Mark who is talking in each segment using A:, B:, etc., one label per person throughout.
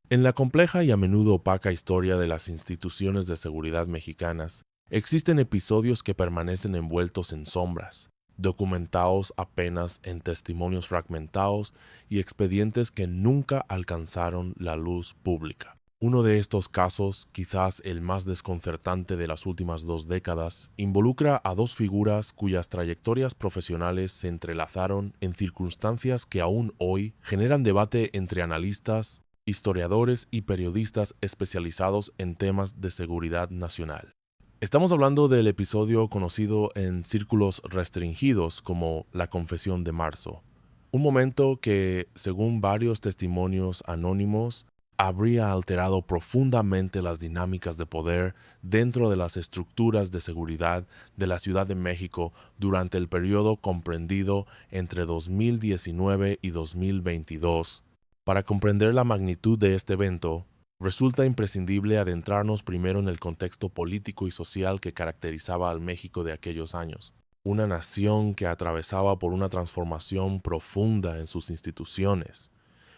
A: En la compleja y a menudo opaca historia de las instituciones de seguridad mexicanas, existen episodios que permanecen envueltos en sombras, documentados apenas en testimonios fragmentados y expedientes que nunca alcanzaron la luz pública. Uno de estos casos, quizás el más desconcertante de las últimas 2 décadas, involucra a dos figuras cuyas trayectorias profesionales se entrelazaron en circunstancias que aún hoy generan debate entre analistas, historiadores y periodistas especializados en temas de seguridad nacional. Estamos hablando del episodio conocido en círculos restringidos como la Confesión de Marzo, un momento que, según varios testimonios anónimos, habría alterado profundamente las dinámicas de poder dentro de las estructuras de seguridad de la Ciudad de México durante el periodo comprendido entre 2019 y 2022. Para comprender la magnitud de este evento, resulta imprescindible adentrarnos primero en el contexto político y social que caracterizaba al México de aquellos años. Una nación que atravesaba por una transformación profunda en sus instituciones,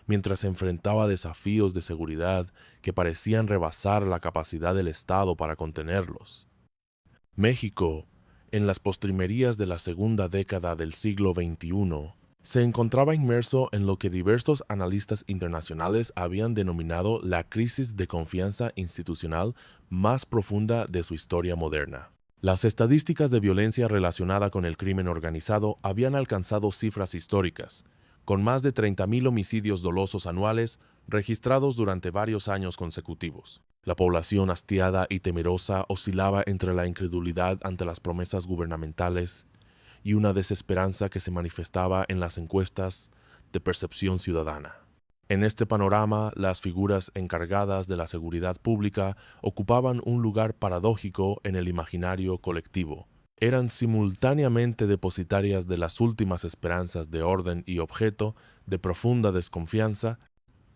A: mientras se enfrentaba a desafíos de seguridad que parecían rebasar la capacidad del Estado para contenerlos. México, en las postrimerías de la segunda década del siglo XXI, se encontraba inmerso en lo que diversos analistas internacionales habían denominado la crisis de confianza institucional más profunda de su historia moderna. Las estadísticas de violencia relacionada con el crimen organizado habían alcanzado cifras históricas, con más de 30,000 homicidios dolosos anuales registrados durante varios años consecutivos. La población hastiada y temerosa oscilaba entre la incredulidad ante las promesas gubernamentales y una desesperanza que se manifestaba en las encuestas de percepción ciudadana. En este panorama, las figuras encargadas de la seguridad pública ocupaban un lugar paradójico en el imaginario colectivo. Eran simultáneamente depositarias de las últimas esperanzas de orden y objeto de profunda desconfianza,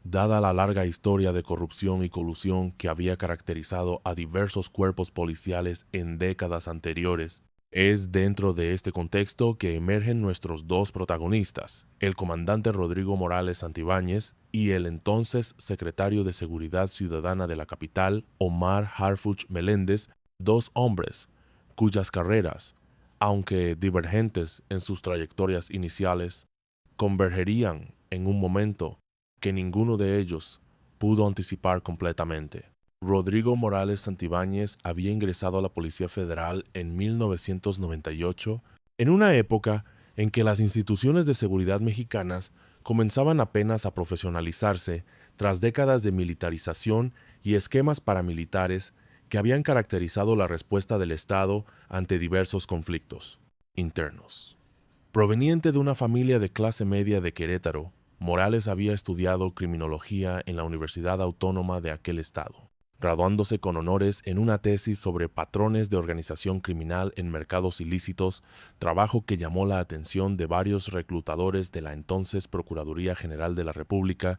A: dada la larga historia de corrupción y colusión que había caracterizado a diversos cuerpos policiales en décadas anteriores. Es dentro de este contexto que emergen nuestros dos protagonistas, el comandante Rodrigo Morales Santibáñez y el entonces secretario de Seguridad Ciudadana de la capital, Omar Harfuch Meléndez, dos hombres cuyas carreras, aunque divergentes en sus trayectorias iniciales, convergerían en un momento que ninguno de ellos pudo anticipar completamente. Rodrigo Morales Santibáñez había ingresado a la Policía Federal en 1998, en una época en que las instituciones de seguridad mexicanas comenzaban apenas a profesionalizarse tras décadas de militarización y esquemas paramilitares que habían caracterizado la respuesta del Estado ante diversos conflictos internos. Proveniente de una familia de clase media de Querétaro, Morales había estudiado criminología en la Universidad Autónoma de aquel estado, graduándose con honores en una tesis sobre patrones de organización criminal en mercados ilícitos, trabajo que llamó la atención de varios reclutadores de la entonces Procuraduría General de la República.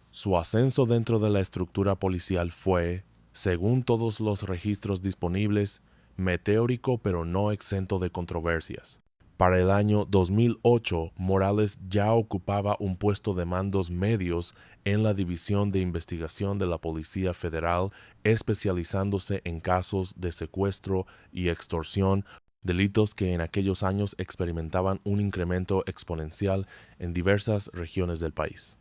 A: Su ascenso dentro de la estructura policial fue, según todos los registros disponibles, meteórico pero no exento de controversias. Para el año 2008, Morales ya ocupaba un puesto de mandos medios en la División de Investigación de la Policía Federal, especializándose en casos de secuestro y extorsión, delitos que en aquellos años experimentaban un incremento exponencial en diversas regiones del país.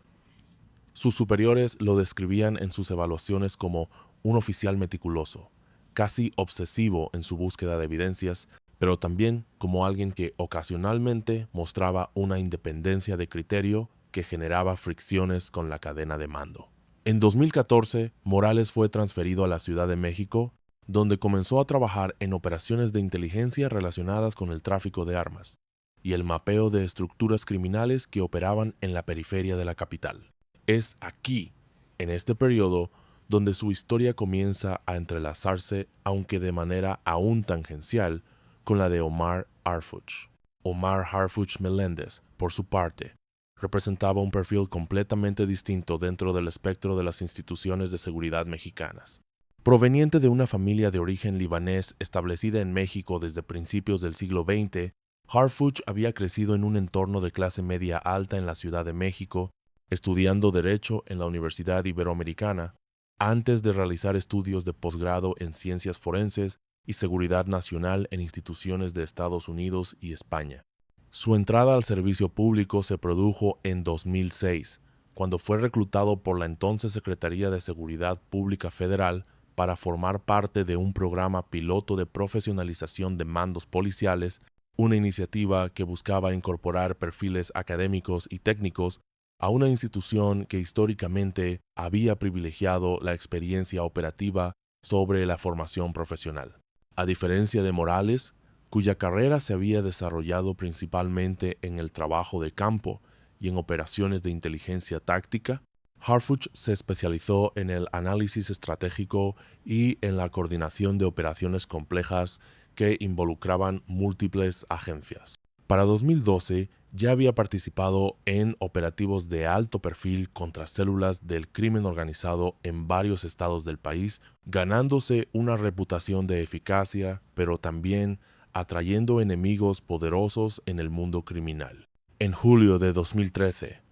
A: Sus superiores lo describían en sus evaluaciones como un oficial meticuloso, casi obsesivo en su búsqueda de evidencias, pero también como alguien que ocasionalmente mostraba una independencia de criterio que generaba fricciones con la cadena de mando. En 2014, Morales fue transferido a la Ciudad de México, donde comenzó a trabajar en operaciones de inteligencia relacionadas con el tráfico de armas y el mapeo de estructuras criminales que operaban en la periferia de la capital. Es aquí, en este periodo, donde su historia comienza a entrelazarse, aunque de manera aún tangencial, con la de Omar Harfuch. Omar Harfuch Meléndez, por su parte, representaba un perfil completamente distinto dentro del espectro de las instituciones de seguridad mexicanas. Proveniente de una familia de origen libanés establecida en México desde principios del siglo XX, Harfuch había crecido en un entorno de clase media alta en la Ciudad de México estudiando Derecho en la Universidad Iberoamericana, antes de realizar estudios de posgrado en Ciencias Forenses y Seguridad Nacional en instituciones de Estados Unidos y España. Su entrada al servicio público se produjo en 2006, cuando fue reclutado por la entonces Secretaría de Seguridad Pública Federal para formar parte de un programa piloto de profesionalización de mandos policiales, una iniciativa que buscaba incorporar perfiles académicos y técnicos a una institución que históricamente había privilegiado la experiencia operativa sobre la formación profesional. A diferencia de Morales, cuya carrera se había desarrollado principalmente en el trabajo de campo y en operaciones de inteligencia táctica, Harfuch se especializó en el análisis estratégico y en la coordinación de operaciones complejas que involucraban múltiples agencias. Para 2012 ya había participado en operativos de alto perfil contra células del crimen organizado en varios estados del país, ganándose una reputación de eficacia, pero también atrayendo enemigos poderosos en el mundo criminal. En julio de 2013,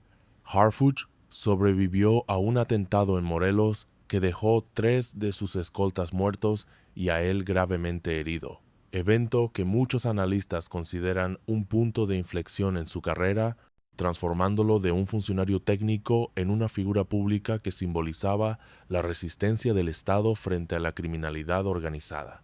A: Harfuch sobrevivió a un atentado en Morelos que dejó 3 de sus escoltas muertos y a él gravemente herido, evento que muchos analistas consideran un punto de inflexión en su carrera, transformándolo de un funcionario técnico en una figura pública que simbolizaba la resistencia del Estado frente a la criminalidad organizada.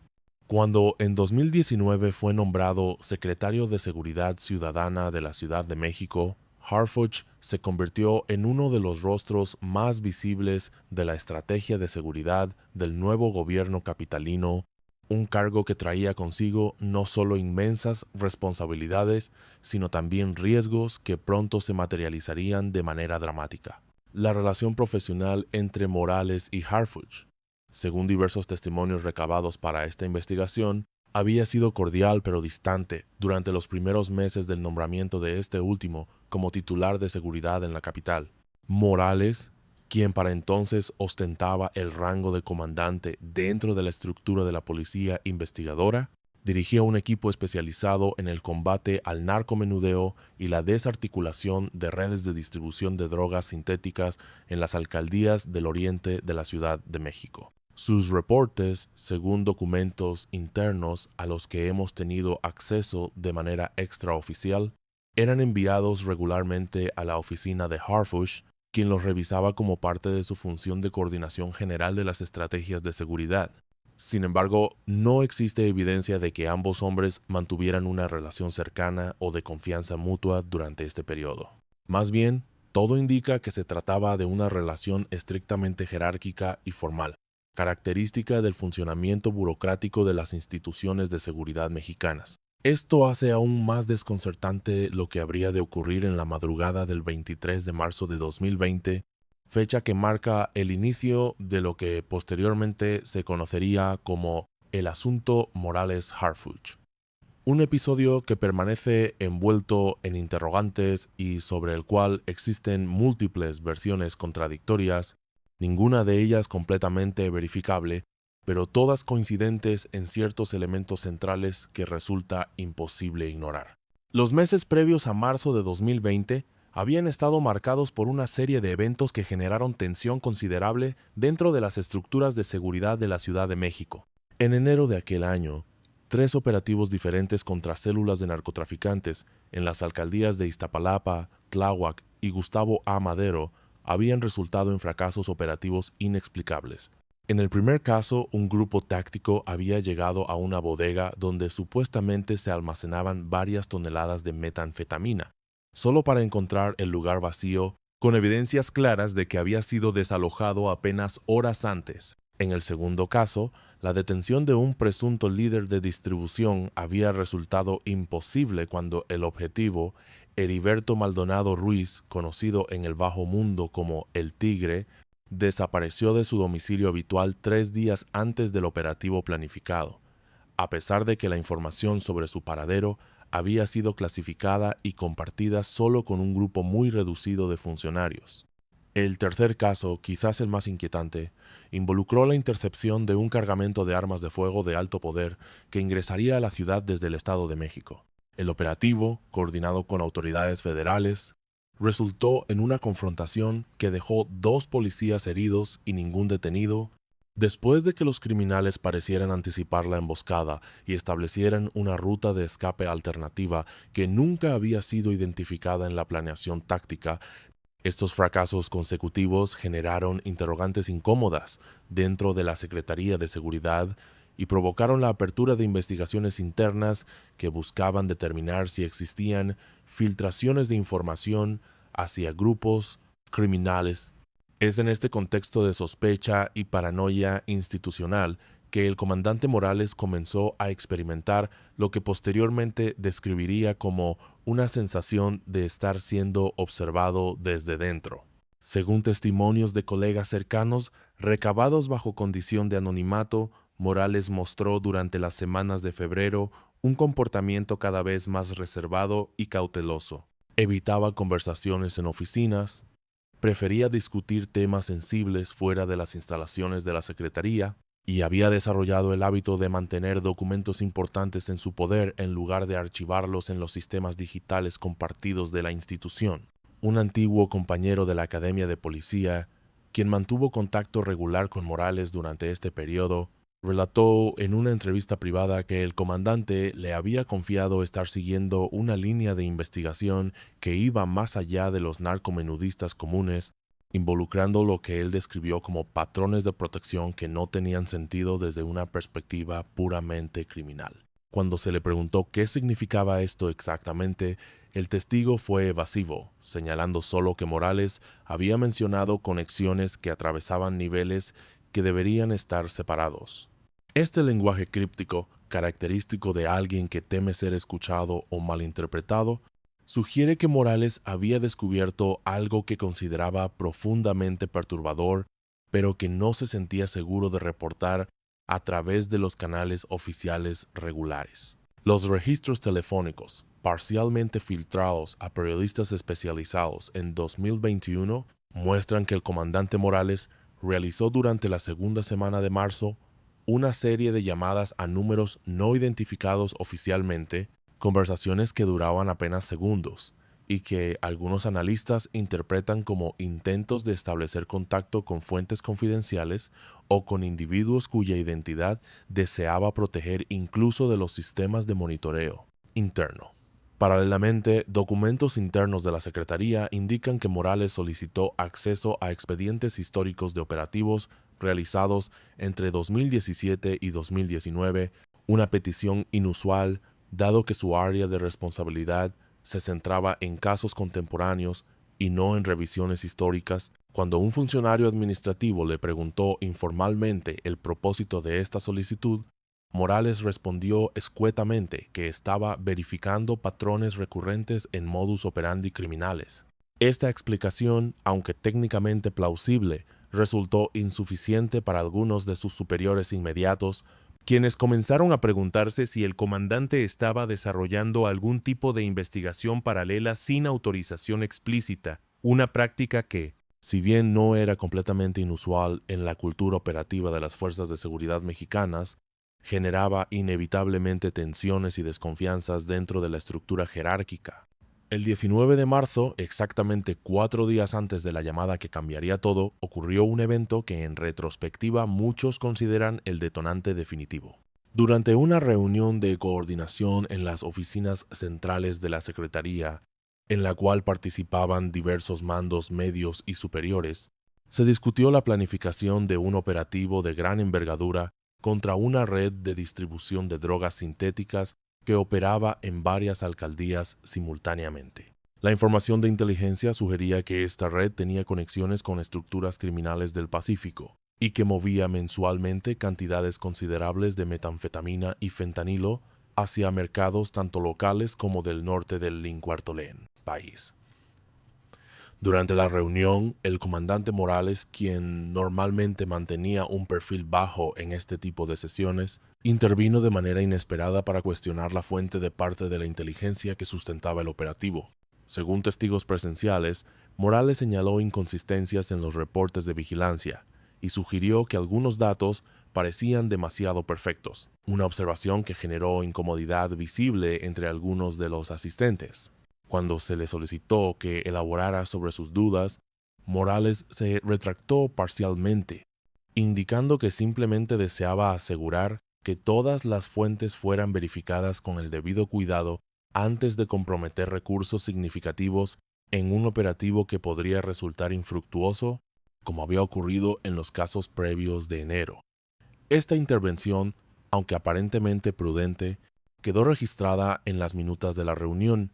A: Cuando en 2019 fue nombrado secretario de Seguridad Ciudadana de la Ciudad de México, Harfuch se convirtió en uno de los rostros más visibles de la estrategia de seguridad del nuevo gobierno capitalino, un cargo que traía consigo no solo inmensas responsabilidades, sino también riesgos que pronto se materializarían de manera dramática. La relación profesional entre Morales y Harfuch, según diversos testimonios recabados para esta investigación, había sido cordial pero distante durante los primeros meses del nombramiento de este último como titular de seguridad en la capital. Morales, quien para entonces ostentaba el rango de comandante dentro de la estructura de la policía investigadora, dirigía un equipo especializado en el combate al narcomenudeo y la desarticulación de redes de distribución de drogas sintéticas en las alcaldías del oriente de la Ciudad de México. Sus reportes, según documentos internos a los que hemos tenido acceso de manera extraoficial, eran enviados regularmente a la oficina de Harfuch, quien los revisaba como parte de su función de coordinación general de las estrategias de seguridad. Sin embargo, no existe evidencia de que ambos hombres mantuvieran una relación cercana o de confianza mutua durante este periodo. Más bien, todo indica que se trataba de una relación estrictamente jerárquica y formal, característica del funcionamiento burocrático de las instituciones de seguridad mexicanas. Esto hace aún más desconcertante lo que habría de ocurrir en la madrugada del 23 de marzo de 2020, fecha que marca el inicio de lo que posteriormente se conocería como el asunto Morales-Harfuch. Un episodio que permanece envuelto en interrogantes y sobre el cual existen múltiples versiones contradictorias, ninguna de ellas completamente verificable, pero todas coincidentes en ciertos elementos centrales que resulta imposible ignorar. Los meses previos a marzo de 2020 habían estado marcados por una serie de eventos que generaron tensión considerable dentro de las estructuras de seguridad de la Ciudad de México. En enero de aquel año, 3 operativos diferentes contra células de narcotraficantes en las alcaldías de Iztapalapa, Tláhuac y Gustavo A. Madero habían resultado en fracasos operativos inexplicables. En el primer caso, un grupo táctico había llegado a una bodega donde supuestamente se almacenaban varias toneladas de metanfetamina, solo para encontrar el lugar vacío, con evidencias claras de que había sido desalojado apenas horas antes. En el segundo caso, la detención de un presunto líder de distribución había resultado imposible cuando el objetivo, Heriberto Maldonado Ruiz, conocido en el bajo mundo como El Tigre, desapareció de su domicilio habitual 3 días antes del operativo planificado, a pesar de que la información sobre su paradero había sido clasificada y compartida solo con un grupo muy reducido de funcionarios. El tercer caso, quizás el más inquietante, involucró la intercepción de un cargamento de armas de fuego de alto poder que ingresaría a la ciudad desde el Estado de México. El operativo, coordinado con autoridades federales, resultó en una confrontación que dejó 2 policías heridos y ningún detenido. Después de que los criminales parecieran anticipar la emboscada y establecieran una ruta de escape alternativa que nunca había sido identificada en la planeación táctica, estos fracasos consecutivos generaron interrogantes incómodas dentro de la Secretaría de Seguridad y provocaron la apertura de investigaciones internas que buscaban determinar si existían filtraciones de información hacia grupos criminales. Es en este contexto de sospecha y paranoia institucional que el comandante Morales comenzó a experimentar lo que posteriormente describiría como una sensación de estar siendo observado desde dentro. Según testimonios de colegas cercanos, recabados bajo condición de anonimato, Morales mostró durante las semanas de febrero un comportamiento cada vez más reservado y cauteloso. Evitaba conversaciones en oficinas, prefería discutir temas sensibles fuera de las instalaciones de la Secretaría y había desarrollado el hábito de mantener documentos importantes en su poder en lugar de archivarlos en los sistemas digitales compartidos de la institución. Un antiguo compañero de la Academia de Policía, quien mantuvo contacto regular con Morales durante este periodo, relató en una entrevista privada que el comandante le había confiado estar siguiendo una línea de investigación que iba más allá de los narcomenudistas comunes, involucrando lo que él describió como patrones de protección que no tenían sentido desde una perspectiva puramente criminal. Cuando se le preguntó qué significaba esto exactamente, el testigo fue evasivo, señalando solo que Morales había mencionado conexiones que atravesaban niveles que deberían estar separados. Este lenguaje críptico, característico de alguien que teme ser escuchado o malinterpretado, sugiere que Morales había descubierto algo que consideraba profundamente perturbador, pero que no se sentía seguro de reportar a través de los canales oficiales regulares. Los registros telefónicos, parcialmente filtrados a periodistas especializados en 2021, muestran que el comandante Morales realizó durante la segunda semana de marzo una serie de llamadas a números no identificados oficialmente, conversaciones que duraban apenas segundos y que algunos analistas interpretan como intentos de establecer contacto con fuentes confidenciales o con individuos cuya identidad deseaba proteger incluso de los sistemas de monitoreo interno. Paralelamente, documentos internos de la Secretaría indican que Morales solicitó acceso a expedientes históricos de operativos realizados entre 2017 y 2019, una petición inusual dado que su área de responsabilidad se centraba en casos contemporáneos y no en revisiones históricas. Cuando un funcionario administrativo le preguntó informalmente el propósito de esta solicitud, Morales respondió escuetamente que estaba verificando patrones recurrentes en modus operandi criminales. Esta explicación, aunque técnicamente plausible, resultó insuficiente para algunos de sus superiores inmediatos, quienes comenzaron a preguntarse si el comandante estaba desarrollando algún tipo de investigación paralela sin autorización explícita, una práctica que, si bien no era completamente inusual en la cultura operativa de las fuerzas de seguridad mexicanas, generaba inevitablemente tensiones y desconfianzas dentro de la estructura jerárquica. El 19 de marzo, exactamente 4 días antes de la llamada que cambiaría todo, ocurrió un evento que en retrospectiva muchos consideran el detonante definitivo. Durante una reunión de coordinación en las oficinas centrales de la Secretaría, en la cual participaban diversos mandos medios y superiores, se discutió la planificación de un operativo de gran envergadura contra una red de distribución de drogas sintéticas que operaba en varias alcaldías simultáneamente. La información de inteligencia sugería que esta red tenía conexiones con estructuras criminales del Pacífico y que movía mensualmente cantidades considerables de metanfetamina y fentanilo hacia mercados tanto locales como del norte del Lincuartolén, país. Durante la reunión, el comandante Morales, quien normalmente mantenía un perfil bajo en este tipo de sesiones, intervino de manera inesperada para cuestionar la fuente de parte de la inteligencia que sustentaba el operativo. Según testigos presenciales, Morales señaló inconsistencias en los reportes de vigilancia y sugirió que algunos datos parecían demasiado perfectos, una observación que generó incomodidad visible entre algunos de los asistentes. Cuando se le solicitó que elaborara sobre sus dudas, Morales se retractó parcialmente, indicando que simplemente deseaba asegurar que todas las fuentes fueran verificadas con el debido cuidado antes de comprometer recursos significativos en un operativo que podría resultar infructuoso, como había ocurrido en los casos previos de enero. Esta intervención, aunque aparentemente prudente, quedó registrada en las minutas de la reunión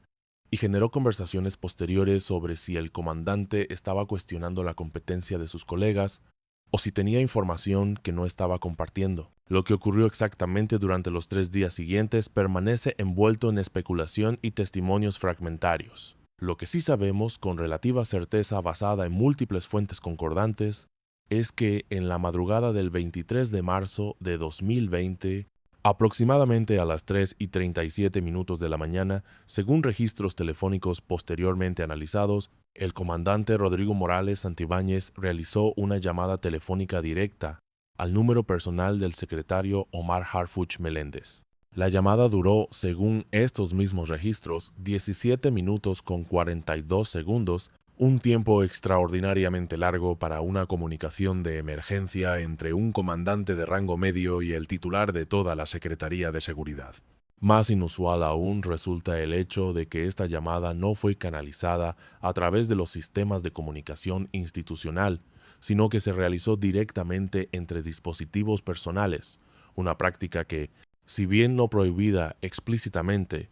A: y generó conversaciones posteriores sobre si el comandante estaba cuestionando la competencia de sus colegas o si tenía información que no estaba compartiendo. Lo que ocurrió exactamente durante los 3 días siguientes permanece envuelto en especulación y testimonios fragmentarios. Lo que sí sabemos con relativa certeza basada en múltiples fuentes concordantes es que en la madrugada del 23 de marzo de 2020, aproximadamente a las 3:37 de la mañana, según registros telefónicos posteriormente analizados, el comandante Rodrigo Morales Santibáñez realizó una llamada telefónica directa al número personal del secretario Omar Harfuch Meléndez. La llamada duró, según estos mismos registros, 17 minutos con 42 segundos, un tiempo extraordinariamente largo para una comunicación de emergencia entre un comandante de rango medio y el titular de toda la Secretaría de Seguridad. Más inusual aún resulta el hecho de que esta llamada no fue canalizada a través de los sistemas de comunicación institucional, sino que se realizó directamente entre dispositivos personales, una práctica que, si bien no prohibida explícitamente,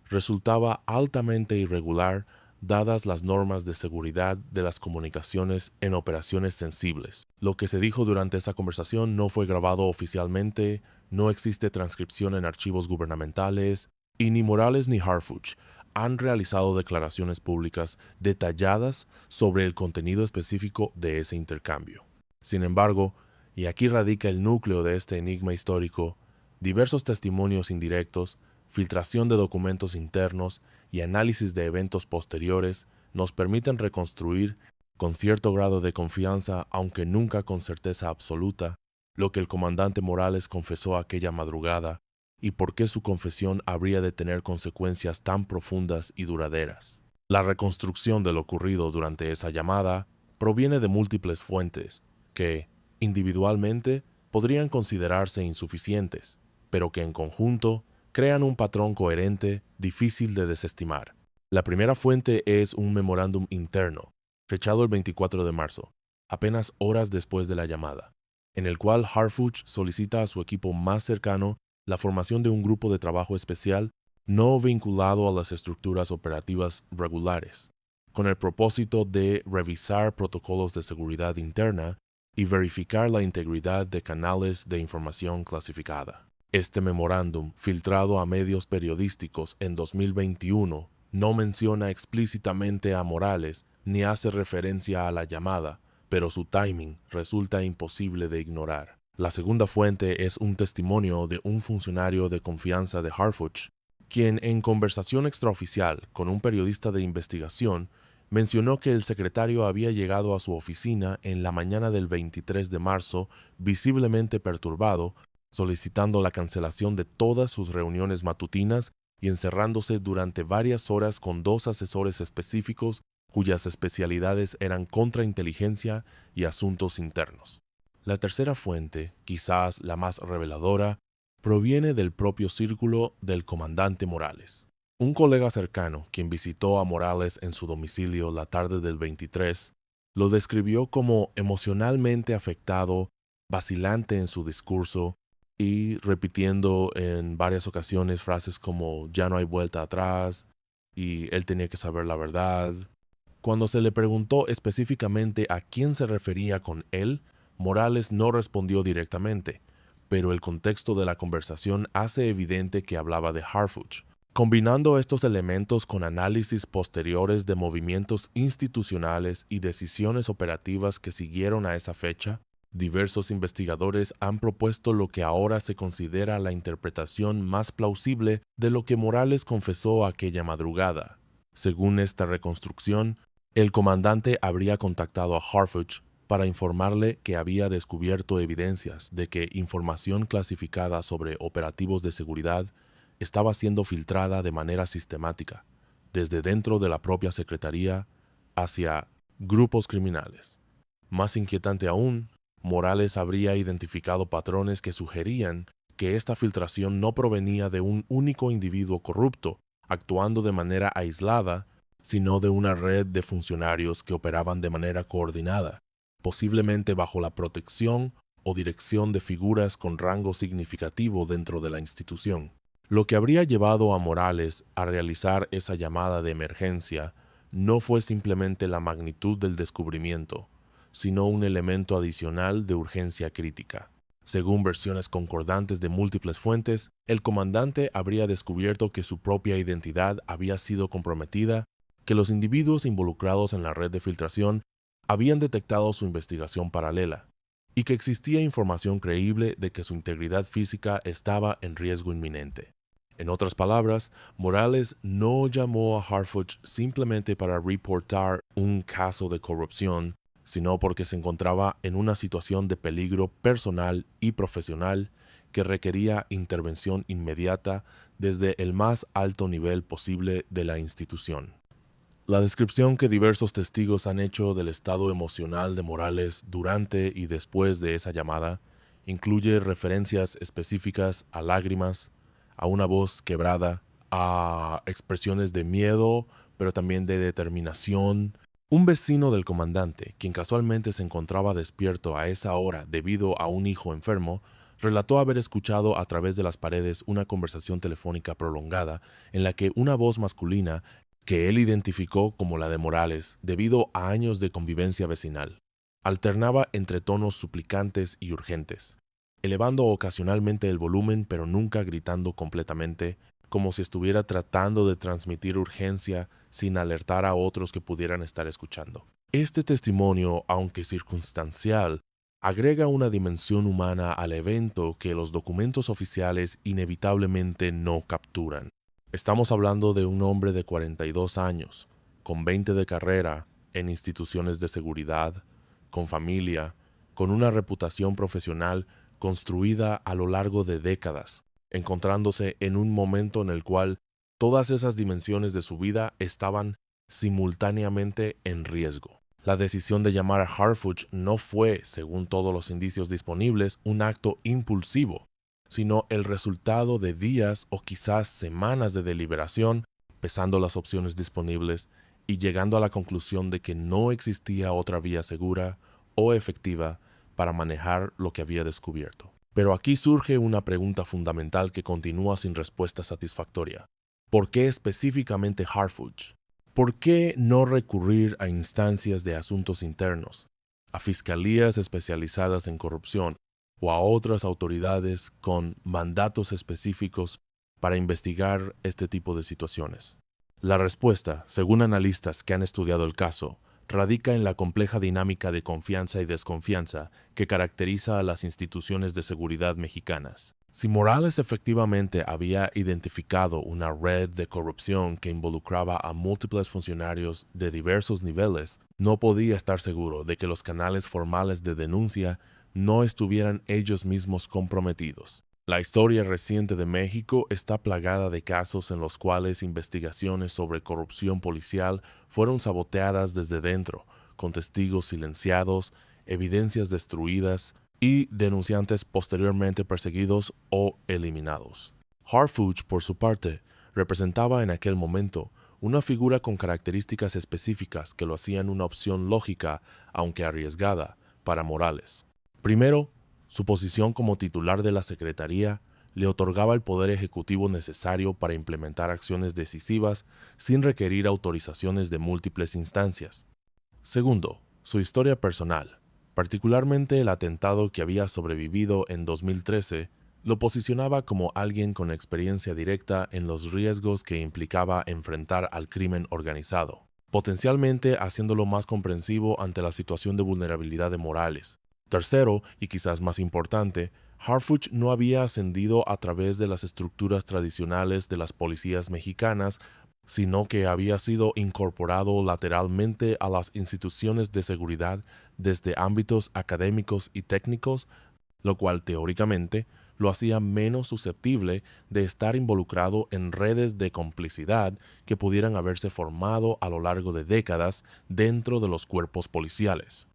A: resultaba altamente irregular dadas las normas de seguridad de las comunicaciones en operaciones sensibles. Lo que se dijo durante esa conversación no fue grabado oficialmente, no existe transcripción en archivos gubernamentales, y ni Morales ni Harfuch han realizado declaraciones públicas detalladas sobre el contenido específico de ese intercambio. Sin embargo, y aquí radica el núcleo de este enigma histórico, diversos testimonios indirectos, filtración de documentos internos y análisis de eventos posteriores nos permiten reconstruir, con cierto grado de confianza, aunque nunca con certeza absoluta, lo que el comandante Morales confesó aquella madrugada y por qué su confesión habría de tener consecuencias tan profundas y duraderas. La reconstrucción de lo ocurrido durante esa llamada proviene de múltiples fuentes que, individualmente, podrían considerarse insuficientes, pero que en conjunto crean un patrón coherente difícil de desestimar. La primera fuente es un memorándum interno, fechado el 24 de marzo, apenas horas después de la llamada, en el cual Harfuch solicita a su equipo más cercano la formación de un grupo de trabajo especial no vinculado a las estructuras operativas regulares, con el propósito de revisar protocolos de seguridad interna y verificar la integridad de canales de información clasificada. Este memorándum, filtrado a medios periodísticos en 2021, no menciona explícitamente a Morales ni hace referencia a la llamada, pero su timing resulta imposible de ignorar. La segunda fuente es un testimonio de un funcionario de confianza de Harfuch, quien en conversación extraoficial con un periodista de investigación mencionó que el secretario había llegado a su oficina en la mañana del 23 de marzo visiblemente perturbado, solicitando la cancelación de todas sus reuniones matutinas y encerrándose durante varias horas con 2 asesores específicos cuyas especialidades eran contrainteligencia y asuntos internos. La tercera fuente, quizás la más reveladora, proviene del propio círculo del comandante Morales. Un colega cercano, quien visitó a Morales en su domicilio la tarde del 23, lo describió como emocionalmente afectado, vacilante en su discurso y repitiendo en varias ocasiones frases como "ya no hay vuelta atrás" y "él tenía que saber la verdad". Cuando se le preguntó específicamente a quién se refería con él, Morales no respondió directamente, pero el contexto de la conversación hace evidente que hablaba de Harfuch. Combinando estos elementos con análisis posteriores de movimientos institucionales y decisiones operativas que siguieron a esa fecha, diversos investigadores han propuesto lo que ahora se considera la interpretación más plausible de lo que Morales confesó aquella madrugada. Según esta reconstrucción, el comandante habría contactado a Harfuch para informarle que había descubierto evidencias de que información clasificada sobre operativos de seguridad estaba siendo filtrada de manera sistemática, desde dentro de la propia Secretaría hacia grupos criminales. Más inquietante aún, Morales habría identificado patrones que sugerían que esta filtración no provenía de un único individuo corrupto, actuando de manera aislada, sino de una red de funcionarios que operaban de manera coordinada, posiblemente bajo la protección o dirección de figuras con rango significativo dentro de la institución. Lo que habría llevado a Morales a realizar esa llamada de emergencia no fue simplemente la magnitud del descubrimiento, sino un elemento adicional de urgencia crítica. Según versiones concordantes de múltiples fuentes, el comandante habría descubierto que su propia identidad había sido comprometida, que los individuos involucrados en la red de filtración habían detectado su investigación paralela, y que existía información creíble de que su integridad física estaba en riesgo inminente. En otras palabras, Morales no llamó a Harfuch simplemente para reportar un caso de corrupción, sino porque se encontraba en una situación de peligro personal y profesional que requería intervención inmediata desde el más alto nivel posible de la institución. La descripción que diversos testigos han hecho del estado emocional de Morales durante y después de esa llamada incluye referencias específicas a lágrimas, a una voz quebrada, a expresiones de miedo, pero también de determinación. Un vecino del comandante, quien casualmente se encontraba despierto a esa hora debido a un hijo enfermo, relató haber escuchado a través de las paredes una conversación telefónica prolongada en la que una voz masculina, que él identificó como la de Morales debido a años de convivencia vecinal, alternaba entre tonos suplicantes y urgentes, elevando ocasionalmente el volumen pero nunca gritando completamente, como si estuviera tratando de transmitir urgencia sin alertar a otros que pudieran estar escuchando. Este testimonio, aunque circunstancial, agrega una dimensión humana al evento que los documentos oficiales inevitablemente no capturan. Estamos hablando de un hombre de 42 años, con 20 de carrera en instituciones de seguridad, con familia, con una reputación profesional construida a lo largo de décadas, encontrándose en un momento en el cual todas esas dimensiones de su vida estaban simultáneamente en riesgo. La decisión de llamar a Harfuch no fue, según todos los indicios disponibles, un acto impulsivo, sino el resultado de días o quizás semanas de deliberación, pesando las opciones disponibles y llegando a la conclusión de que no existía otra vía segura o efectiva para manejar lo que había descubierto. Pero aquí surge una pregunta fundamental que continúa sin respuesta satisfactoria. ¿Por qué específicamente Harfuch? ¿Por qué no recurrir a instancias de asuntos internos, a fiscalías especializadas en corrupción o a otras autoridades con mandatos específicos para investigar este tipo de situaciones? La respuesta, según analistas que han estudiado el caso, radica en la compleja dinámica de confianza y desconfianza que caracteriza a las instituciones de seguridad mexicanas. Si Morales efectivamente había identificado una red de corrupción que involucraba a múltiples funcionarios de diversos niveles, no podía estar seguro de que los canales formales de denuncia no estuvieran ellos mismos comprometidos. La historia reciente de México está plagada de casos en los cuales investigaciones sobre corrupción policial fueron saboteadas desde dentro, con testigos silenciados, evidencias destruidas y denunciantes posteriormente perseguidos o eliminados. Harfuch, por su parte, representaba en aquel momento una figura con características específicas que lo hacían una opción lógica, aunque arriesgada, para Morales. Primero, su posición como titular de la Secretaría le otorgaba el poder ejecutivo necesario para implementar acciones decisivas sin requerir autorizaciones de múltiples instancias. Segundo, su historia personal, particularmente el atentado que había sobrevivido en 2013, lo posicionaba como alguien con experiencia directa en los riesgos que implicaba enfrentar al crimen organizado, potencialmente haciéndolo más comprensivo ante la situación de vulnerabilidad de Morales. Tercero, y quizás más importante, Harfuch no había ascendido a través de las estructuras tradicionales de las policías mexicanas, sino que había sido incorporado lateralmente a las instituciones de seguridad desde ámbitos académicos y técnicos, lo cual teóricamente lo hacía menos susceptible de estar involucrado en redes de complicidad que pudieran haberse formado a lo largo de décadas dentro de los cuerpos policiales.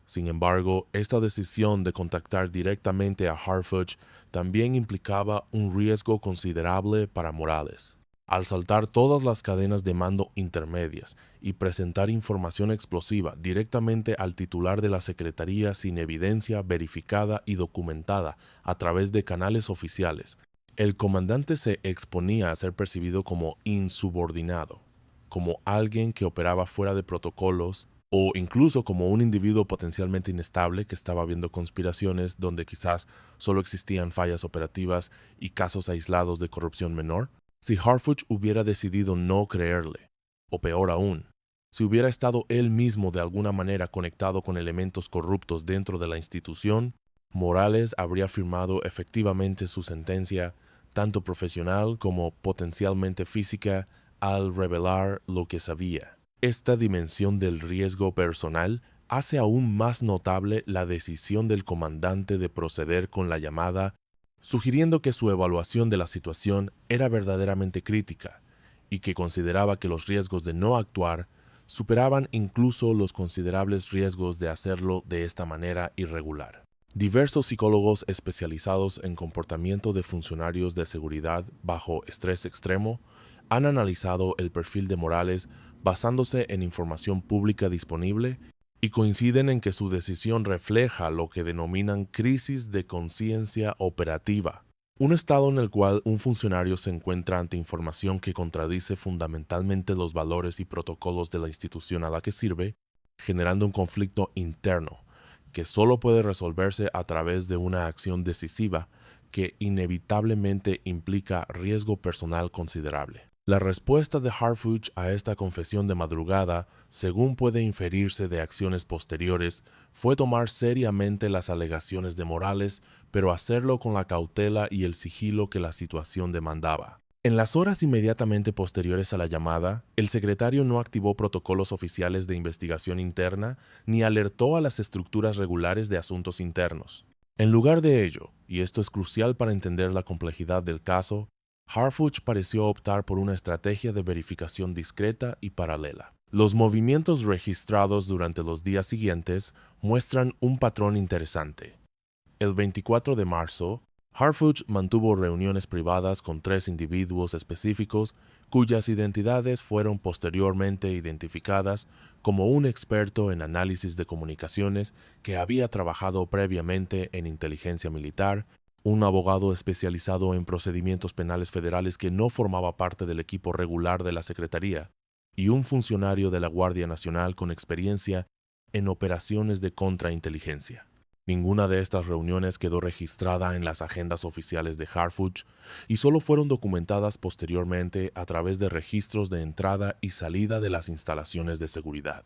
A: Sin embargo, esta decisión de contactar directamente a Harfuch también implicaba un riesgo considerable para Morales. Al saltar todas las cadenas de mando intermedias y presentar información explosiva directamente al titular de la Secretaría sin evidencia verificada y documentada a través de canales oficiales, el comandante se exponía a ser percibido como insubordinado, como alguien que operaba fuera de protocolos o incluso como un individuo potencialmente inestable que estaba viendo conspiraciones donde quizás solo existían fallas operativas y casos aislados de corrupción menor. Si Harfuch hubiera decidido no creerle, o peor aún, si hubiera estado él mismo de alguna manera conectado con elementos corruptos dentro de la institución, Morales habría firmado efectivamente su sentencia, tanto profesional como potencialmente física, al revelar lo que sabía. Esta dimensión del riesgo personal hace aún más notable la decisión del comandante de proceder con la llamada, sugiriendo que su evaluación de la situación era verdaderamente crítica y que consideraba que los riesgos de no actuar superaban incluso los considerables riesgos de hacerlo de esta manera irregular. Diversos psicólogos especializados en comportamiento de funcionarios de seguridad bajo estrés extremo han analizado el perfil de Morales basándose en información pública disponible y coinciden en que su decisión refleja lo que denominan crisis de conciencia operativa, un estado en el cual un funcionario se encuentra ante información que contradice fundamentalmente los valores y protocolos de la institución a la que sirve, generando un conflicto interno que solo puede resolverse a través de una acción decisiva que inevitablemente implica riesgo personal considerable. La respuesta de Harfuch a esta confesión de madrugada, según puede inferirse de acciones posteriores, fue tomar seriamente las alegaciones de Morales, pero hacerlo con la cautela y el sigilo que la situación demandaba. En las horas inmediatamente posteriores a la llamada, el secretario no activó protocolos oficiales de investigación interna ni alertó a las estructuras regulares de asuntos internos. En lugar de ello, y esto es crucial para entender la complejidad del caso, Harfuch pareció optar por una estrategia de verificación discreta y paralela. Los movimientos registrados durante los días siguientes muestran un patrón interesante. El 24 de marzo, Harfuch mantuvo reuniones privadas con 3 individuos específicos cuyas identidades fueron posteriormente identificadas como un experto en análisis de comunicaciones que había trabajado previamente en inteligencia militar, un abogado especializado en procedimientos penales federales que no formaba parte del equipo regular de la Secretaría, y un funcionario de la Guardia Nacional con experiencia en operaciones de contrainteligencia. Ninguna de estas reuniones quedó registrada en las agendas oficiales de Harfuch y solo fueron documentadas posteriormente a través de registros de entrada y salida de las instalaciones de seguridad.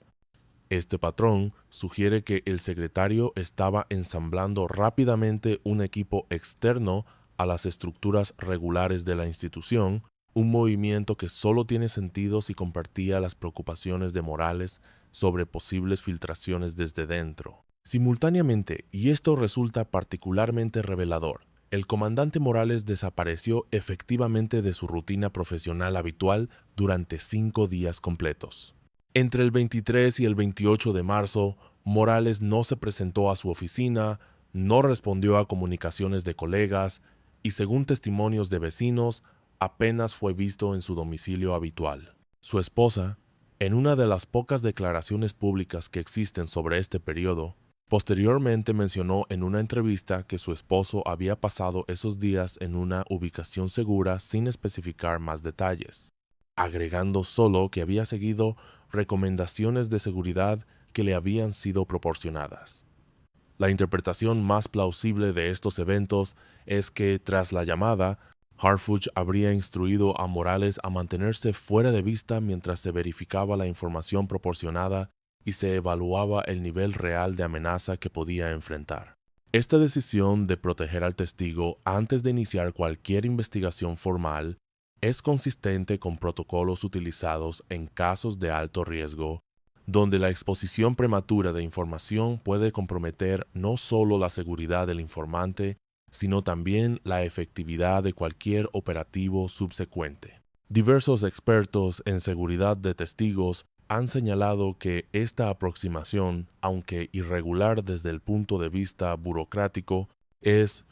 A: Este patrón sugiere que el secretario estaba ensamblando rápidamente un equipo externo a las estructuras regulares de la institución, un movimiento que solo tiene sentido si compartía las preocupaciones de Morales sobre posibles filtraciones desde dentro. Simultáneamente, y esto resulta particularmente revelador, el comandante Morales desapareció efectivamente de su rutina profesional habitual durante 5 días completos. Entre el 23 y el 28 de marzo, Morales no se presentó a su oficina, no respondió a comunicaciones de colegas y, según testimonios de vecinos, apenas fue visto en su domicilio habitual. Su esposa, en una de las pocas declaraciones públicas que existen sobre este periodo, posteriormente mencionó en una entrevista que su esposo había pasado esos días en una ubicación segura sin especificar más detalles, agregando solo que había seguido recomendaciones de seguridad que le habían sido proporcionadas. La interpretación más plausible de estos eventos es que, tras la llamada, Harfuch habría instruido a Morales a mantenerse fuera de vista mientras se verificaba la información proporcionada y se evaluaba el nivel real de amenaza que podía enfrentar. Esta decisión de proteger al testigo antes de iniciar cualquier investigación formal es consistente con protocolos utilizados en casos de alto riesgo, donde la exposición prematura de información puede comprometer no solo la seguridad del informante, sino también la efectividad de cualquier operativo subsecuente. Diversos expertos en seguridad de testigos han señalado que esta aproximación, aunque irregular desde el punto de vista burocrático, es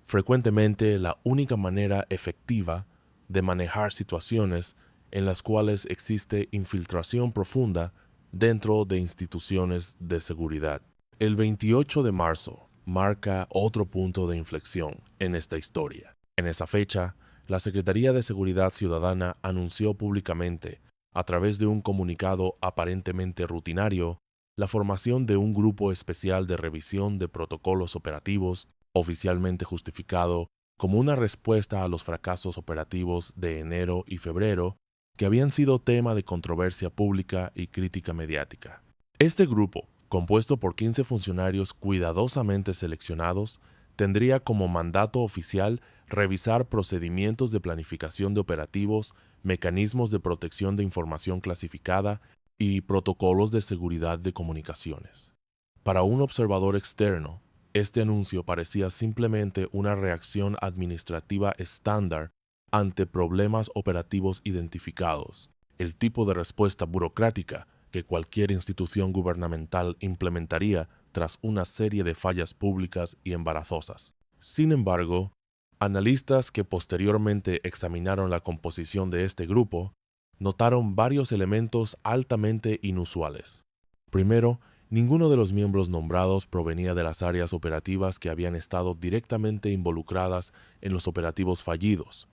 A: frecuentemente la única manera efectiva de manejar situaciones en las cuales existe infiltración profunda dentro de instituciones de seguridad. El 28 de marzo marca otro punto de inflexión en esta historia. En esa fecha, la Secretaría de Seguridad Ciudadana anunció públicamente, a través de un comunicado aparentemente rutinario, la formación de un grupo especial de revisión de protocolos operativos, oficialmente justificado como una respuesta a los fracasos operativos de enero y febrero que habían sido tema de controversia pública y crítica mediática. Este grupo, compuesto por 15 funcionarios cuidadosamente seleccionados, tendría como mandato oficial revisar procedimientos de planificación de operativos, mecanismos de protección de información clasificada y protocolos de seguridad de comunicaciones. Para un observador externo, este anuncio parecía simplemente una reacción administrativa estándar ante problemas operativos identificados, el tipo de respuesta burocrática que cualquier institución gubernamental implementaría tras una serie de fallas públicas y embarazosas. Sin embargo, analistas que posteriormente examinaron la composición de este grupo notaron varios elementos altamente inusuales. Primero, ninguno de los miembros nombrados provenía de las áreas operativas que habían estado directamente involucradas en los operativos fallidos.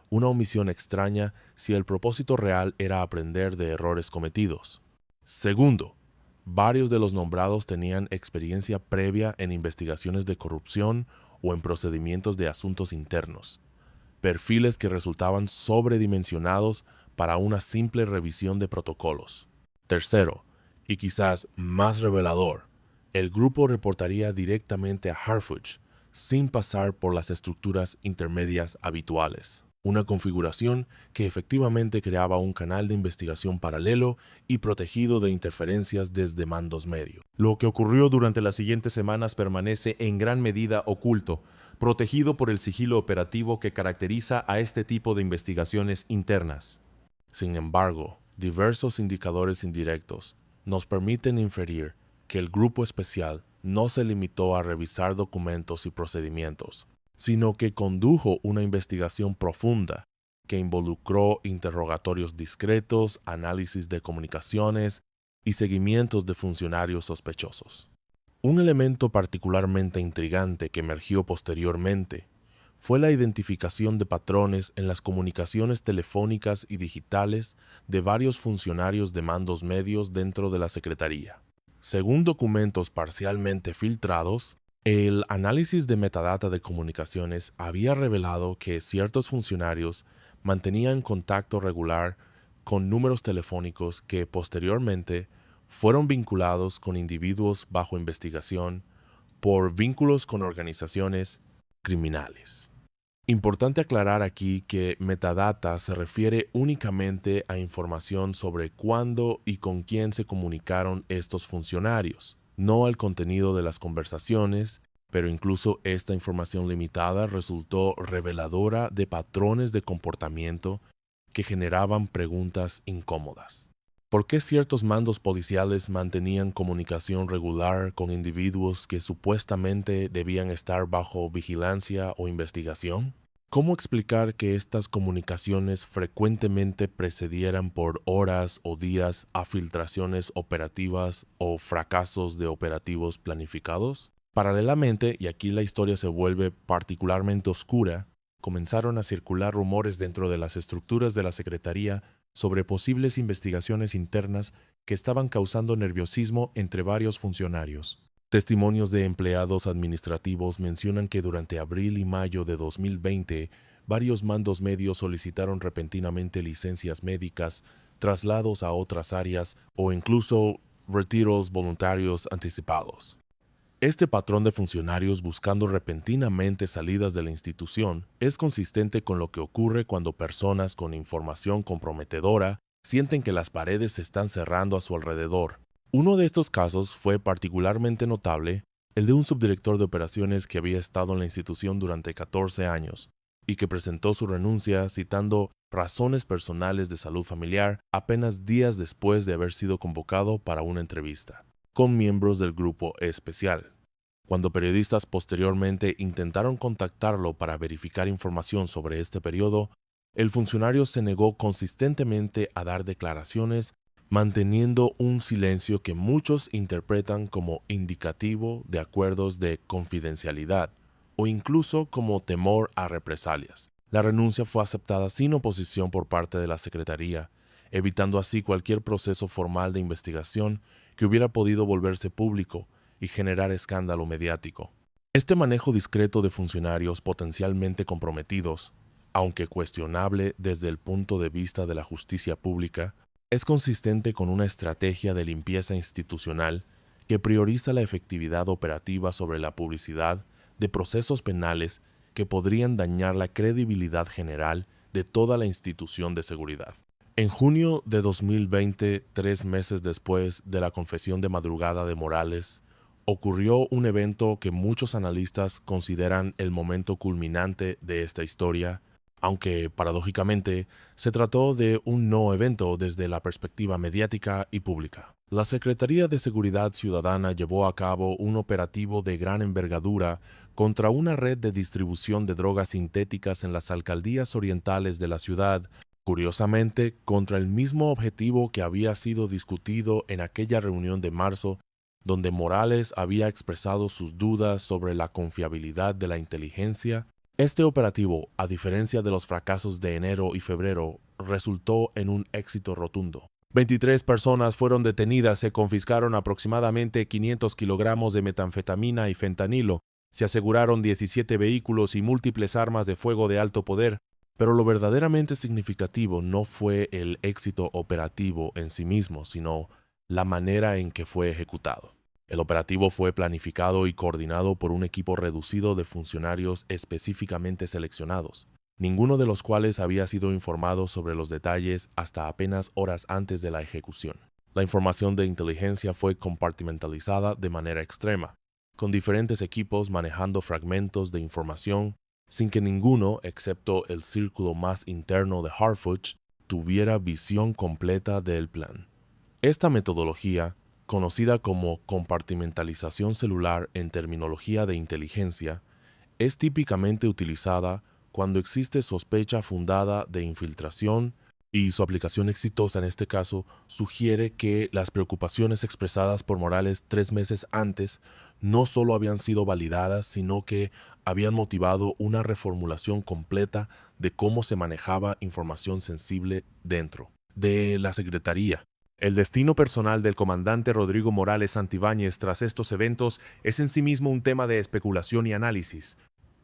A: Una omisión extraña si el propósito real era aprender de errores cometidos. Segundo, varios de los nombrados tenían experiencia previa en investigaciones de corrupción o en procedimientos de asuntos internos, perfiles que resultaban sobredimensionados para una simple revisión de protocolos. Tercero, y quizás más revelador, el grupo reportaría directamente a Harfuch sin pasar por las estructuras intermedias habituales. Una configuración que efectivamente creaba un canal de investigación paralelo y protegido de interferencias desde mandos medios.
B: Lo que ocurrió durante las siguientes semanas permanece en gran medida oculto, protegido por el sigilo operativo que caracteriza a este tipo de investigaciones internas.
A: Sin embargo, diversos indicadores indirectos nos permiten inferir que el grupo especial no se limitó a revisar documentos y procedimientos, sino que condujo una investigación profunda que involucró interrogatorios discretos, análisis de comunicaciones y seguimientos de funcionarios sospechosos. Un elemento particularmente intrigante que emergió posteriormente fue la identificación de patrones en las comunicaciones telefónicas y digitales de varios funcionarios de mandos medios dentro de la Secretaría. Según documentos parcialmente filtrados, el análisis de metadata de comunicaciones había revelado que ciertos funcionarios mantenían contacto regular con números telefónicos que posteriormente fueron vinculados con individuos bajo investigación por vínculos con organizaciones criminales. Importante aclarar aquí que metadata se refiere únicamente a información sobre cuándo y con quién se comunicaron estos funcionarios, no al contenido de las conversaciones, pero incluso esta información limitada resultó reveladora de patrones de comportamiento que generaban preguntas incómodas. ¿Por qué ciertos mandos policiales mantenían comunicación regular con individuos que supuestamente debían estar bajo vigilancia o investigación? ¿Cómo explicar que estas comunicaciones frecuentemente precedieran por horas o días a filtraciones operativas o fracasos de operativos planificados? Paralelamente, y aquí la historia se vuelve particularmente oscura, comenzaron a circular rumores dentro de las estructuras de la Secretaría sobre posibles investigaciones internas que estaban causando nerviosismo entre varios funcionarios. Testimonios de empleados administrativos mencionan que durante abril y mayo de 2020, varios mandos medios solicitaron repentinamente licencias médicas, traslados a otras áreas o incluso retiros voluntarios anticipados. Este patrón de funcionarios buscando repentinamente salidas de la institución es consistente con lo que ocurre cuando personas con información comprometedora sienten que las paredes se están cerrando a su alrededor. Uno de estos casos fue particularmente notable el de un subdirector de operaciones que había estado en la institución durante 14 años y que presentó su renuncia citando razones personales de salud familiar apenas días después de haber sido convocado para una entrevista con miembros del grupo especial. Cuando periodistas posteriormente intentaron contactarlo para verificar información sobre este periodo, el funcionario se negó consistentemente a dar declaraciones, manteniendo un silencio que muchos interpretan como indicativo de acuerdos de confidencialidad o incluso como temor a represalias. La renuncia fue aceptada sin oposición por parte de la Secretaría, evitando así cualquier proceso formal de investigación que hubiera podido volverse público y generar escándalo mediático. Este manejo discreto de funcionarios potencialmente comprometidos, aunque cuestionable desde el punto de vista de la justicia pública, es consistente con una estrategia de limpieza institucional que prioriza la efectividad operativa sobre la publicidad de procesos penales que podrían dañar la credibilidad general de toda la institución de seguridad. En junio de 2020, 3 meses después de la confesión de madrugada de Morales, ocurrió un evento que muchos analistas consideran el momento culminante de esta historia, aunque paradójicamente se trató de un no evento desde la perspectiva mediática y pública. La Secretaría de Seguridad Ciudadana llevó a cabo un operativo de gran envergadura contra una red de distribución de drogas sintéticas en las alcaldías orientales de la ciudad, curiosamente contra el mismo objetivo que había sido discutido en aquella reunión de marzo, donde Morales había expresado sus dudas sobre la confiabilidad de la inteligencia. Este operativo, a diferencia de los fracasos de enero y febrero, resultó en un éxito rotundo. 23 personas fueron detenidas, se confiscaron aproximadamente 500 kilogramos de metanfetamina y fentanilo, se aseguraron 17 vehículos y múltiples armas de fuego de alto poder, pero lo verdaderamente significativo no fue el éxito operativo en sí mismo, sino la manera en que fue ejecutado. El operativo fue planificado y coordinado por un equipo reducido de funcionarios específicamente seleccionados, ninguno de los cuales había sido informado sobre los detalles hasta apenas horas antes de la ejecución. La información de inteligencia fue compartimentalizada de manera extrema, con diferentes equipos manejando fragmentos de información sin que ninguno, excepto el círculo más interno de Harfuch, tuviera visión completa del plan. Esta metodología, conocida como compartimentalización celular en terminología de inteligencia, es típicamente utilizada cuando existe sospecha fundada de infiltración y su aplicación exitosa en este caso sugiere que las preocupaciones expresadas por Morales 3 meses antes no solo habían sido validadas, sino que habían motivado una reformulación completa de cómo se manejaba información sensible dentro de la Secretaría. El destino personal del comandante Rodrigo Morales Santibáñez tras estos eventos es en sí mismo un tema de especulación y análisis.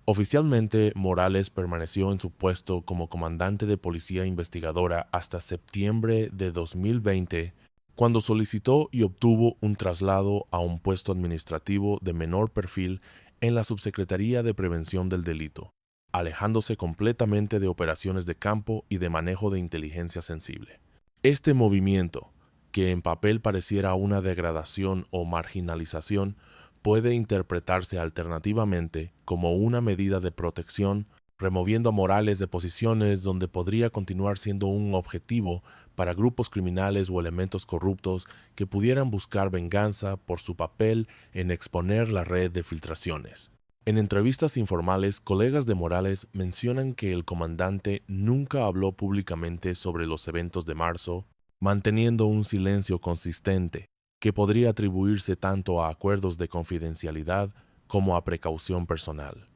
A: Oficialmente, Morales permaneció en su puesto como comandante de policía investigadora hasta septiembre de 2020, cuando solicitó y obtuvo un traslado a un puesto administrativo de menor perfil en la Subsecretaría de Prevención del Delito, alejándose completamente de operaciones de campo y de manejo de inteligencia sensible. Este movimiento, que en papel pareciera una degradación o marginalización, puede interpretarse alternativamente como una medida de protección, removiendo a Morales de posiciones donde podría continuar siendo un objetivo para grupos criminales o elementos corruptos que pudieran buscar venganza por su papel en exponer la red de filtraciones. En entrevistas informales, colegas de Morales mencionan que el comandante nunca habló públicamente sobre los eventos de marzo, manteniendo un silencio consistente que podría atribuirse tanto a acuerdos de confidencialidad como a precaución personal.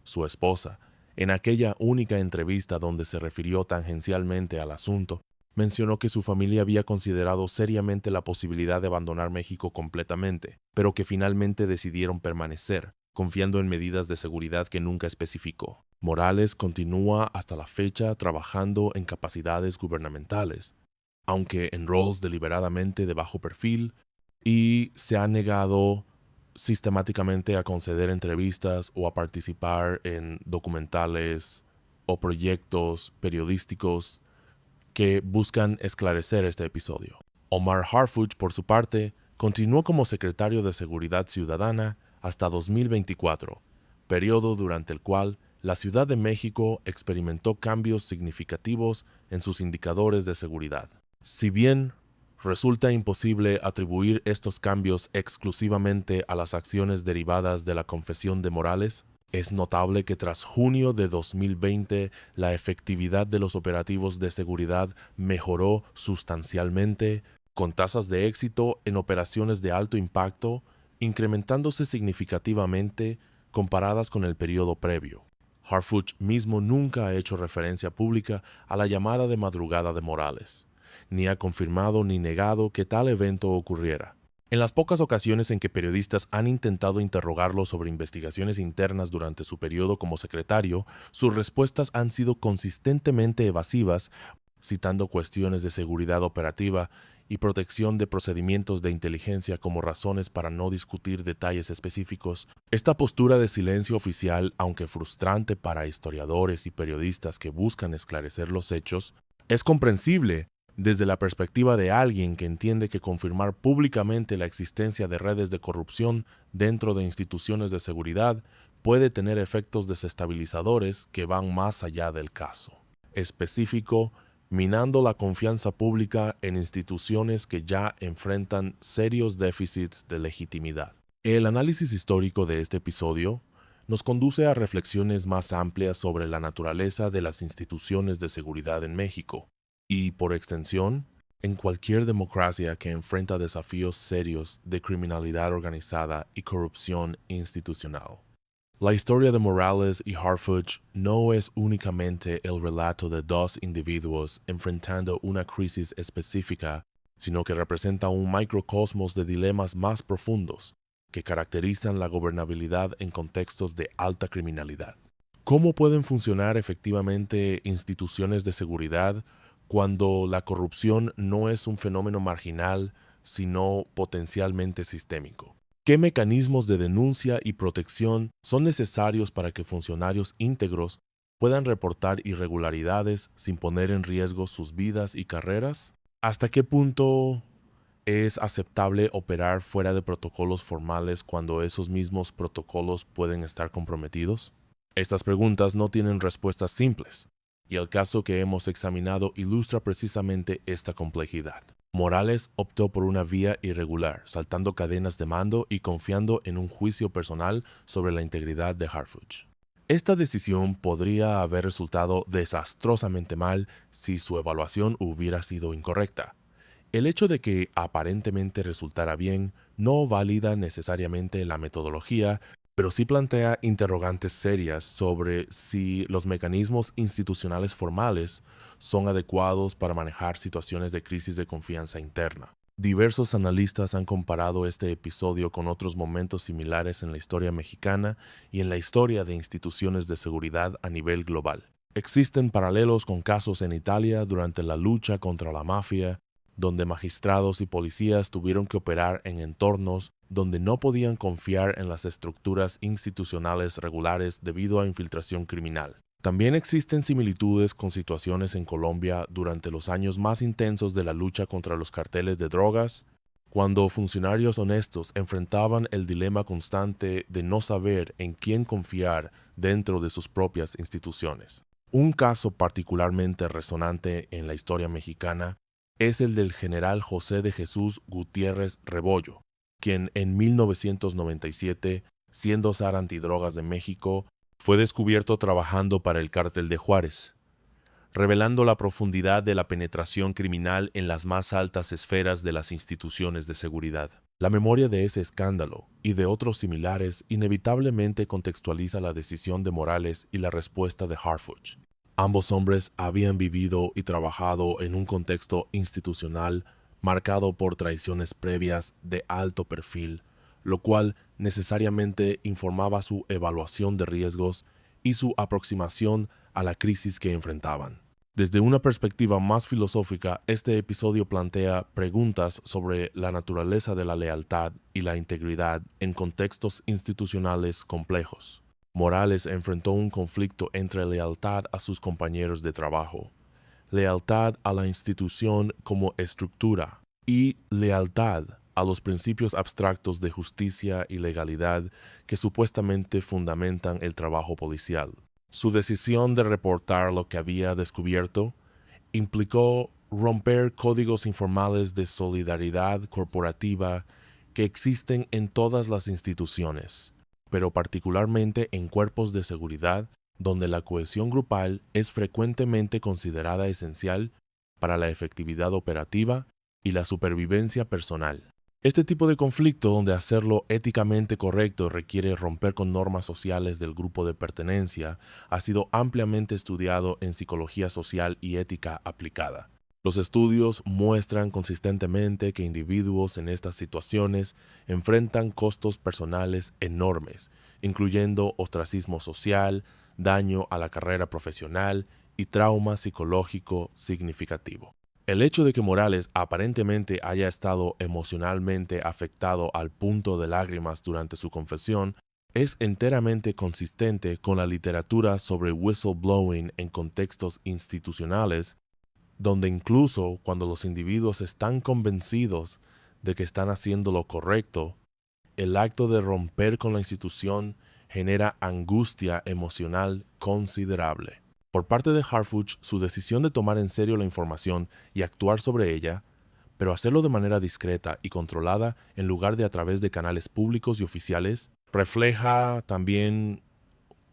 A: Su esposa, en aquella única entrevista donde se refirió tangencialmente al asunto, mencionó que su familia había considerado seriamente la posibilidad de abandonar México completamente, pero que finalmente decidieron permanecer, confiando en medidas de seguridad que nunca especificó. Morales continúa hasta la fecha trabajando en capacidades gubernamentales, aunque en roles deliberadamente de bajo perfil, y se ha negado sistemáticamente a conceder entrevistas o a participar en documentales o proyectos periodísticos que buscan esclarecer este episodio. Omar Harfuch, por su parte, continuó como secretario de Seguridad Ciudadana hasta 2024, periodo durante el cual la Ciudad de México experimentó cambios significativos en sus indicadores de seguridad. Si bien resulta imposible atribuir estos cambios exclusivamente a las acciones derivadas de la Confesión de Morales, es notable que tras junio de 2020 la efectividad de los operativos de seguridad mejoró sustancialmente, con tasas de éxito en operaciones de alto impacto incrementándose significativamente comparadas con el periodo previo. Harfuch mismo nunca ha hecho referencia pública a la llamada de madrugada de Morales, ni ha confirmado ni negado que tal evento ocurriera. En las pocas ocasiones en que periodistas han intentado interrogarlo sobre investigaciones internas durante su periodo como secretario, sus respuestas han sido consistentemente evasivas, citando cuestiones de seguridad operativa y protección de procedimientos de inteligencia como razones para no discutir detalles específicos. Esta postura de silencio oficial, aunque frustrante para historiadores y periodistas que buscan esclarecer los hechos, es comprensible desde la perspectiva de alguien que entiende que confirmar públicamente la existencia de redes de corrupción dentro de instituciones de seguridad puede tener efectos desestabilizadores que van más allá del caso específico, minando la confianza pública en instituciones que ya enfrentan serios déficits de legitimidad. El análisis histórico de este episodio nos conduce a reflexiones más amplias sobre la naturaleza de las instituciones de seguridad en México, y, por extensión, en cualquier democracia que enfrenta desafíos serios de criminalidad organizada y corrupción institucional. La historia de Morales y Harfuch no es únicamente el relato de dos individuos enfrentando una crisis específica, sino que representa un microcosmos de dilemas más profundos que caracterizan la gobernabilidad en contextos de alta criminalidad. ¿Cómo pueden funcionar efectivamente instituciones de seguridad cuando la corrupción no es un fenómeno marginal, sino potencialmente sistémico? ¿Qué mecanismos de denuncia y protección son necesarios para que funcionarios íntegros puedan reportar irregularidades sin poner en riesgo sus vidas y carreras? ¿Hasta qué punto es aceptable operar fuera de protocolos formales cuando esos mismos protocolos pueden estar comprometidos? Estas preguntas no tienen respuestas simples, y el caso que hemos examinado ilustra precisamente esta complejidad. Morales optó por una vía irregular, saltando cadenas de mando y confiando en un juicio personal sobre la integridad de Harfuch. Esta decisión podría haber resultado desastrosamente mal si su evaluación hubiera sido incorrecta. El hecho de que aparentemente resultara bien no valida necesariamente la metodología, pero sí plantea interrogantes serias sobre si los mecanismos institucionales formales son adecuados para manejar situaciones de crisis de confianza interna. Diversos analistas han comparado este episodio con otros momentos similares en la historia mexicana y en la historia de instituciones de seguridad a nivel global. Existen paralelos con casos en Italia durante la lucha contra la mafia, donde magistrados y policías tuvieron que operar en entornos donde no podían confiar en las estructuras institucionales regulares debido a infiltración criminal. También existen similitudes con situaciones en Colombia durante los años más intensos de la lucha contra los carteles de drogas, cuando funcionarios honestos enfrentaban el dilema constante de no saber en quién confiar dentro de sus propias instituciones. Un caso particularmente resonante en la historia mexicana es el del general José de Jesús Gutiérrez Rebollo, quien en 1997, siendo zar antidrogas de México, fue descubierto trabajando para el Cártel de Juárez, revelando la profundidad de la penetración criminal en las más altas esferas de las instituciones de seguridad. La memoria de ese escándalo y de otros similares inevitablemente contextualiza la decisión de Morales y la respuesta de Harfuch. Ambos hombres habían vivido y trabajado en un contexto institucional marcado por traiciones previas de alto perfil, lo cual necesariamente informaba su evaluación de riesgos y su aproximación a la crisis que enfrentaban. Desde una perspectiva más filosófica, este episodio plantea preguntas sobre la naturaleza de la lealtad y la integridad en contextos institucionales complejos. Morales enfrentó un conflicto entre lealtad a sus compañeros de trabajo, lealtad a la institución como estructura y lealtad a los principios abstractos de justicia y legalidad que supuestamente fundamentan el trabajo policial. Su decisión de reportar lo que había descubierto implicó romper códigos informales de solidaridad corporativa que existen en todas las instituciones, pero particularmente en cuerpos de seguridad, donde la cohesión grupal es frecuentemente considerada esencial para la efectividad operativa y la supervivencia personal. Este tipo de conflicto, donde hacerlo éticamente correcto requiere romper con normas sociales del grupo de pertenencia, ha sido ampliamente estudiado en psicología social y ética aplicada. Los estudios muestran consistentemente que individuos en estas situaciones enfrentan costos personales enormes, incluyendo ostracismo social, daño a la carrera profesional y trauma psicológico significativo. El hecho de que Morales aparentemente haya estado emocionalmente afectado al punto de lágrimas durante su confesión es enteramente consistente con la literatura sobre whistleblowing en contextos institucionales, donde incluso cuando los individuos están convencidos de que están haciendo lo correcto, el acto de romper con la institución genera angustia emocional considerable. Por parte de Harfuch, su decisión de tomar en serio la información y actuar sobre ella, pero hacerlo de manera discreta y controlada en lugar de a través de canales públicos y oficiales, refleja también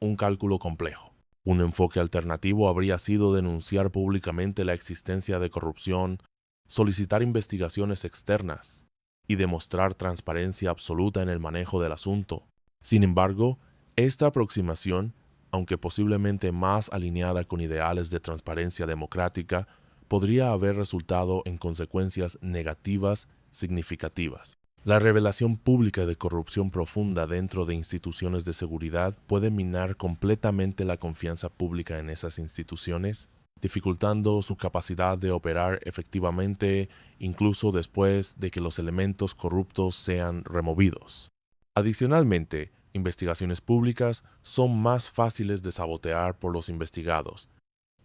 A: un cálculo complejo. Un enfoque alternativo habría sido denunciar públicamente la existencia de corrupción, solicitar investigaciones externas y demostrar transparencia absoluta en el manejo del asunto. Sin embargo, esta aproximación, aunque posiblemente más alineada con ideales de transparencia democrática, podría haber resultado en consecuencias negativas significativas. La revelación pública de corrupción profunda dentro de instituciones de seguridad puede minar completamente la confianza pública en esas instituciones, dificultando su capacidad de operar efectivamente incluso después de que los elementos corruptos sean removidos. Adicionalmente, investigaciones públicas son más fáciles de sabotear por los investigados,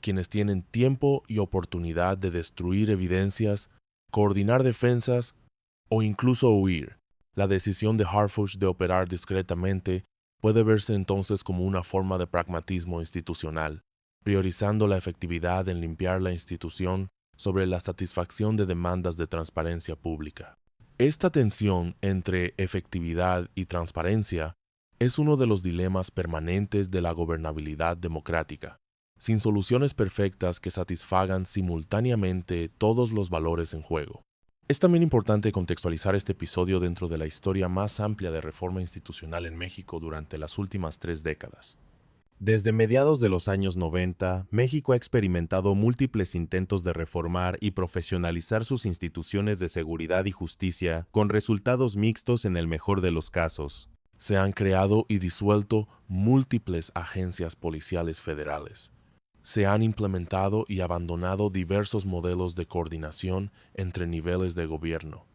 A: quienes tienen tiempo y oportunidad de destruir evidencias, coordinar defensas o incluso huir. La decisión de Harfuch de operar discretamente puede verse entonces como una forma de pragmatismo institucional, priorizando la efectividad en limpiar la institución sobre la satisfacción de demandas de transparencia pública. Esta tensión entre efectividad y transparencia es uno de los dilemas permanentes de la gobernabilidad democrática, sin soluciones perfectas que satisfagan simultáneamente todos los valores en juego. Es también importante contextualizar este episodio dentro de la historia más amplia de reforma institucional en México durante las últimas 3 décadas. Desde mediados de los años 90, México ha experimentado múltiples intentos de reformar y profesionalizar sus instituciones de seguridad y justicia, con resultados mixtos en el mejor de los casos. Se han creado y disuelto múltiples agencias policiales federales. Se han implementado y abandonado diversos modelos de coordinación entre niveles de gobierno.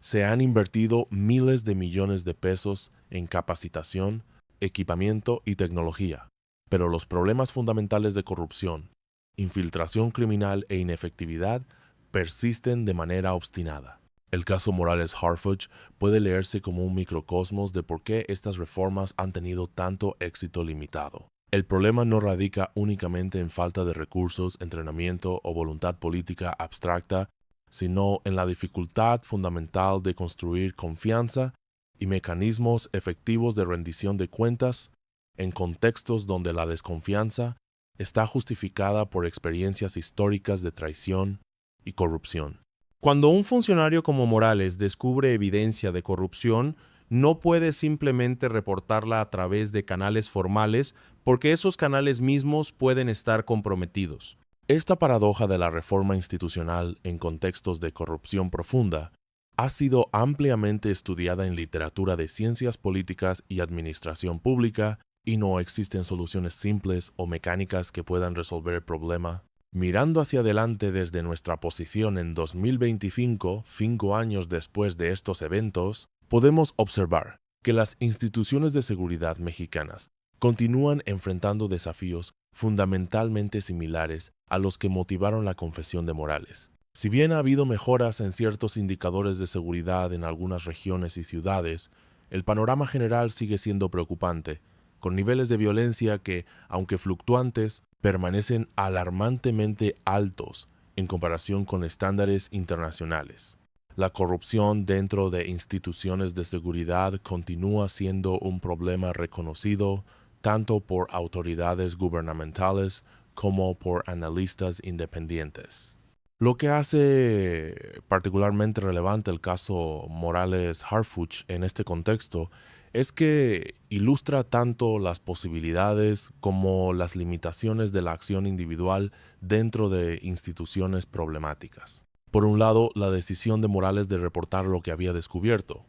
A: Se han invertido miles de millones de pesos en capacitación, equipamiento y tecnología, pero los problemas fundamentales de corrupción, infiltración criminal e inefectividad persisten de manera obstinada. El caso Morales-Harfuch puede leerse como un microcosmos de por qué estas reformas han tenido tanto éxito limitado. El problema no radica únicamente en falta de recursos, entrenamiento o voluntad política abstracta, sino en la dificultad fundamental de construir confianza y mecanismos efectivos de rendición de cuentas en contextos donde la desconfianza está justificada por experiencias históricas de traición y corrupción. Cuando un funcionario como Morales descubre evidencia de corrupción, no puede simplemente reportarla a través de canales formales porque esos canales mismos pueden estar comprometidos. Esta paradoja de la reforma institucional en contextos de corrupción profunda ha sido ampliamente estudiada en literatura de ciencias políticas y administración pública y no existen soluciones simples o mecánicas que puedan resolver el problema. Mirando hacia adelante desde nuestra posición en 2025, 5 años después de estos eventos, podemos observar que las instituciones de seguridad mexicanas continúan enfrentando desafíos fundamentalmente similares a los que motivaron la confesión de Morales. Si bien ha habido mejoras en ciertos indicadores de seguridad en algunas regiones y ciudades, el panorama general sigue siendo preocupante, con niveles de violencia que, aunque fluctuantes, permanecen alarmantemente altos en comparación con estándares internacionales. La corrupción dentro de instituciones de seguridad continúa siendo un problema reconocido tanto por autoridades gubernamentales como por analistas independientes. Lo que hace particularmente relevante el caso Morales-Harfuch en este contexto es que ilustra tanto las posibilidades como las limitaciones de la acción individual dentro de instituciones problemáticas. Por un lado, la decisión de Morales de reportar lo que había descubierto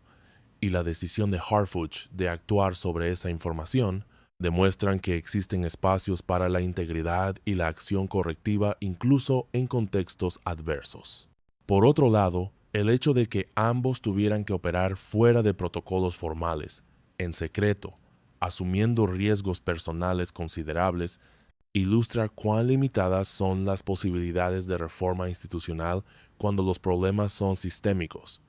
A: y la decisión de Harfuch de actuar sobre esa información demuestran que existen espacios para la integridad y la acción correctiva incluso en contextos adversos. Por otro lado, el hecho de que ambos tuvieran que operar fuera de protocolos formales, en secreto, asumiendo riesgos personales considerables, ilustra cuán limitadas son las posibilidades de reforma institucional cuando los problemas son sistémicos,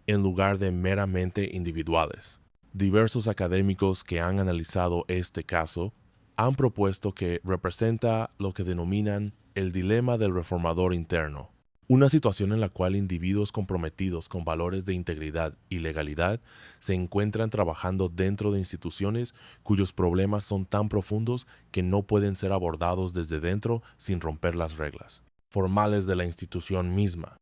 A: en lugar de meramente individuales. Diversos académicos que han analizado este caso han propuesto que representa lo que denominan el dilema del reformador interno, una situación en la cual individuos comprometidos con valores de integridad y legalidad se encuentran trabajando dentro de instituciones cuyos problemas son tan profundos que no pueden ser abordados desde dentro sin romper las reglas formales de la institución misma.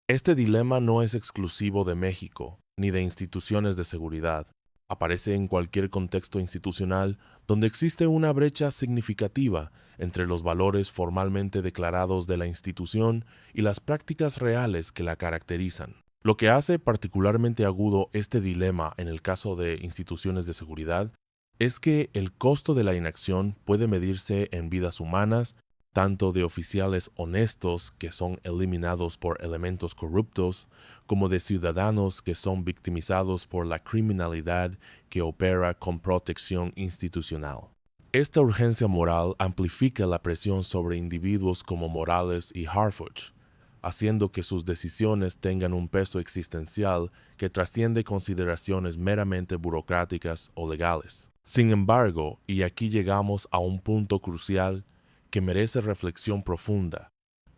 A: Este dilema no es exclusivo de México ni de instituciones de seguridad. Aparece en cualquier contexto institucional donde existe una brecha significativa entre los valores formalmente declarados de la institución y las prácticas reales que la caracterizan. Lo que hace particularmente agudo este dilema en el caso de instituciones de seguridad es que el costo de la inacción puede medirse en vidas humanas, tanto de oficiales honestos que son eliminados por elementos corruptos, como de ciudadanos que son victimizados por la criminalidad que opera con protección institucional. Esta urgencia moral amplifica la presión sobre individuos como Morales y Harfuch, haciendo que sus decisiones tengan un peso existencial que trasciende consideraciones meramente burocráticas o legales. Sin embargo, y aquí llegamos a un punto crucial que merece reflexión profunda,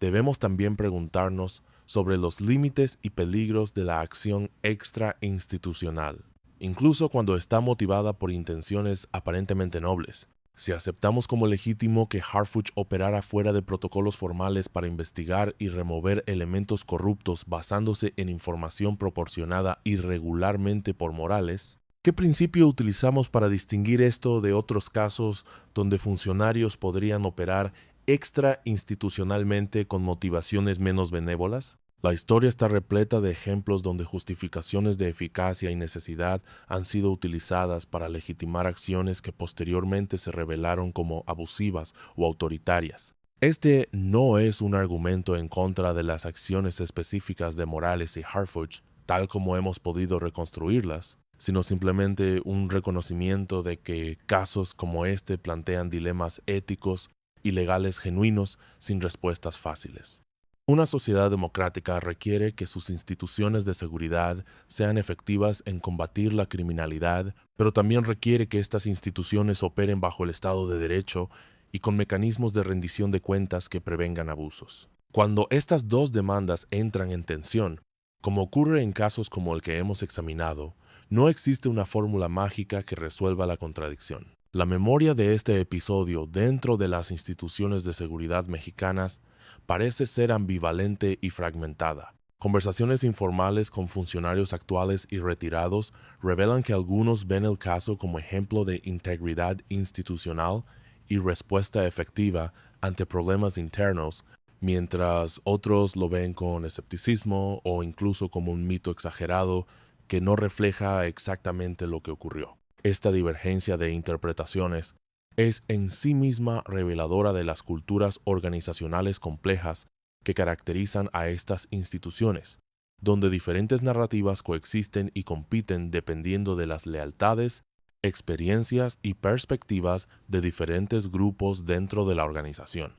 A: debemos también preguntarnos sobre los límites y peligros de la acción extrainstitucional, incluso cuando está motivada por intenciones aparentemente nobles. Si aceptamos como legítimo que Harfuch operara fuera de protocolos formales para investigar y remover elementos corruptos basándose en información proporcionada irregularmente por Morales, ¿qué principio utilizamos para distinguir esto de otros casos donde funcionarios podrían operar extrainstitucionalmente con motivaciones menos benévolas? La historia está repleta de ejemplos donde justificaciones de eficacia y necesidad han sido utilizadas para legitimar acciones que posteriormente se revelaron como abusivas o autoritarias. Este no es un argumento en contra de las acciones específicas de Morales y Harfuch, tal como hemos podido reconstruirlas, sino simplemente un reconocimiento de que casos como este plantean dilemas éticos y legales genuinos sin respuestas fáciles. Una sociedad democrática requiere que sus instituciones de seguridad sean efectivas en combatir la criminalidad, pero también requiere que estas instituciones operen bajo el Estado de Derecho y con mecanismos de rendición de cuentas que prevengan abusos. Cuando estas dos demandas entran en tensión, como ocurre en casos como el que hemos examinado, no existe una fórmula mágica que resuelva la contradicción. La memoria de este episodio dentro de las instituciones de seguridad mexicanas parece ser ambivalente y fragmentada. Conversaciones informales con funcionarios actuales y retirados revelan que algunos ven el caso como ejemplo de integridad institucional y respuesta efectiva ante problemas internos, mientras otros lo ven con escepticismo o incluso como un mito exagerado que no refleja exactamente lo que ocurrió. Esta divergencia de interpretaciones es en sí misma reveladora de las culturas organizacionales complejas que caracterizan a estas instituciones, donde diferentes narrativas coexisten y compiten dependiendo de las lealtades, experiencias y perspectivas de diferentes grupos dentro de la organización.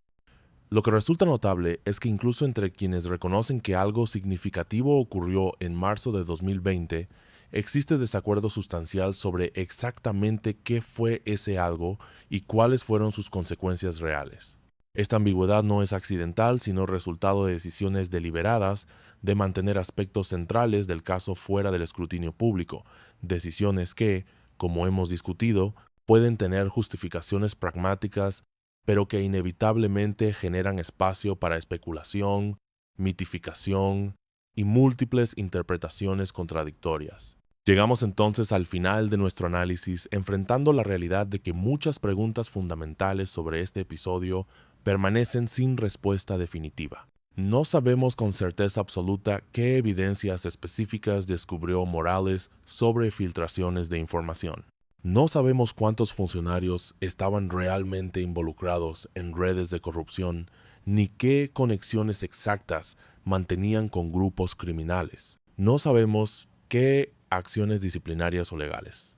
A: Lo que resulta notable es que incluso entre quienes reconocen que algo significativo ocurrió en marzo de 2020, existe desacuerdo sustancial sobre exactamente qué fue ese algo y cuáles fueron sus consecuencias reales. Esta ambigüedad no es accidental, sino resultado de decisiones deliberadas de mantener aspectos centrales del caso fuera del escrutinio público, decisiones que, como hemos discutido, pueden tener justificaciones pragmáticas, pero que inevitablemente generan espacio para especulación, mitificación y múltiples interpretaciones contradictorias. Llegamos entonces al final de nuestro análisis, enfrentando la realidad de que muchas preguntas fundamentales sobre este episodio permanecen sin respuesta definitiva. No sabemos con certeza absoluta qué evidencias específicas descubrió Morales sobre filtraciones de información. No sabemos cuántos funcionarios estaban realmente involucrados en redes de corrupción, ni qué conexiones exactas mantenían con grupos criminales. No sabemos qué acciones disciplinarias o legales,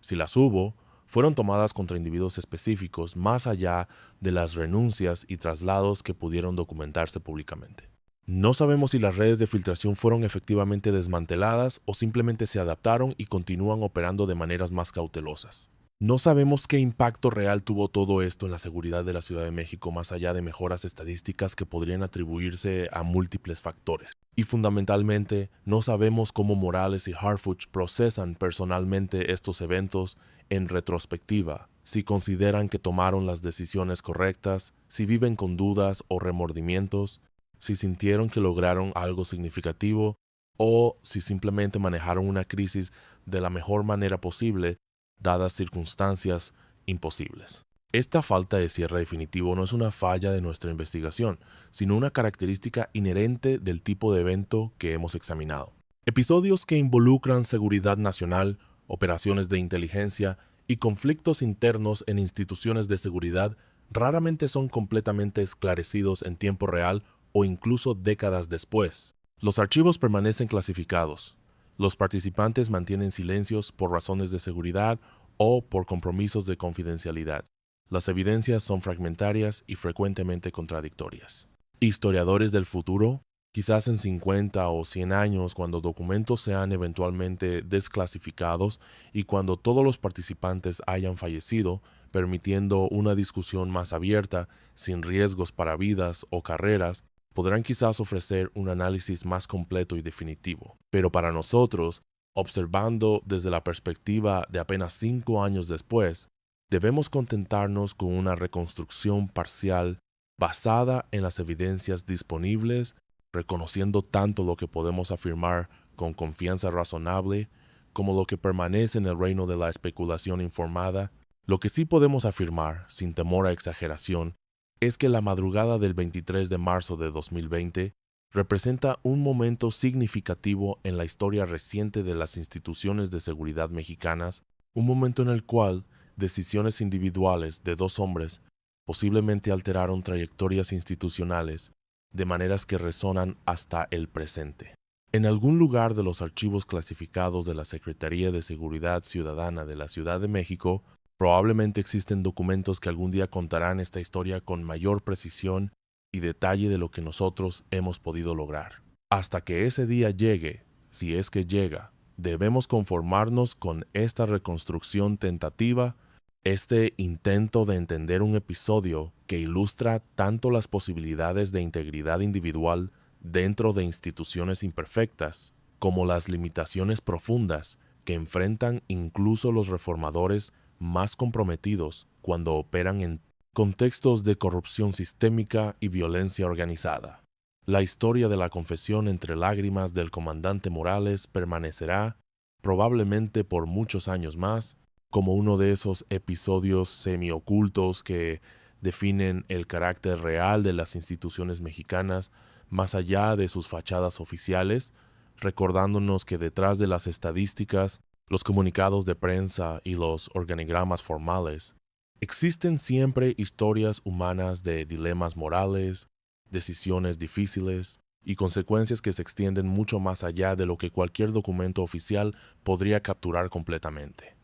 A: si las hubo, fueron tomadas contra individuos específicos más allá de las renuncias y traslados que pudieron documentarse públicamente. No sabemos si las redes de filtración fueron efectivamente desmanteladas o simplemente se adaptaron y continúan operando de maneras más cautelosas. No sabemos qué impacto real tuvo todo esto en la seguridad de la Ciudad de México más allá de mejoras estadísticas que podrían atribuirse a múltiples factores. Y fundamentalmente, no sabemos cómo Morales y Harfuch procesan personalmente estos eventos en retrospectiva, si consideran que tomaron las decisiones correctas, si viven con dudas o remordimientos, si sintieron que lograron algo significativo o si simplemente manejaron una crisis de la mejor manera posible dadas circunstancias imposibles. Esta falta de cierre definitivo no es una falla de nuestra investigación, sino una característica inherente del tipo de evento que hemos examinado. Episodios que involucran seguridad nacional, operaciones de inteligencia y conflictos internos en instituciones de seguridad raramente son completamente esclarecidos en tiempo real o incluso décadas después. Los archivos permanecen clasificados. Los participantes mantienen silencios por razones de seguridad o por compromisos de confidencialidad. Las evidencias son fragmentarias y frecuentemente contradictorias. Historiadores del futuro, quizás en 50 o 100 años, cuando documentos sean eventualmente desclasificados y cuando todos los participantes hayan fallecido, permitiendo una discusión más abierta, sin riesgos para vidas o carreras, podrán quizás ofrecer un análisis más completo y definitivo. Pero para nosotros, observando desde la perspectiva de apenas 5 años después, debemos contentarnos con una reconstrucción parcial basada en las evidencias disponibles, reconociendo tanto lo que podemos afirmar con confianza razonable como lo que permanece en el reino de la especulación informada. Lo que sí podemos afirmar, sin temor a exageración, es que la madrugada del 23 de marzo de 2020 representa un momento significativo en la historia reciente de las instituciones de seguridad mexicanas, un momento en el cual decisiones individuales de 2 hombres posiblemente alteraron trayectorias institucionales de maneras que resonan hasta el presente. En algún lugar de los archivos clasificados de la Secretaría de Seguridad Ciudadana de la Ciudad de México, probablemente existen documentos que algún día contarán esta historia con mayor precisión y detalle de lo que nosotros hemos podido lograr. Hasta que ese día llegue, si es que llega, debemos conformarnos con esta reconstrucción tentativa, este intento de entender un episodio que ilustra tanto las posibilidades de integridad individual dentro de instituciones imperfectas, como las limitaciones profundas que enfrentan incluso los reformadores más comprometidos cuando operan en contextos de corrupción sistémica y violencia organizada. La historia de la confesión entre lágrimas del comandante Morales permanecerá, probablemente por muchos años más, como uno de esos episodios semiocultos que definen el carácter real de las instituciones mexicanas más allá de sus fachadas oficiales, recordándonos que detrás de las estadísticas, los comunicados de prensa y los organigramas formales, existen siempre historias humanas de dilemas morales, decisiones difíciles y consecuencias que se extienden mucho más allá de lo que cualquier documento oficial podría capturar completamente.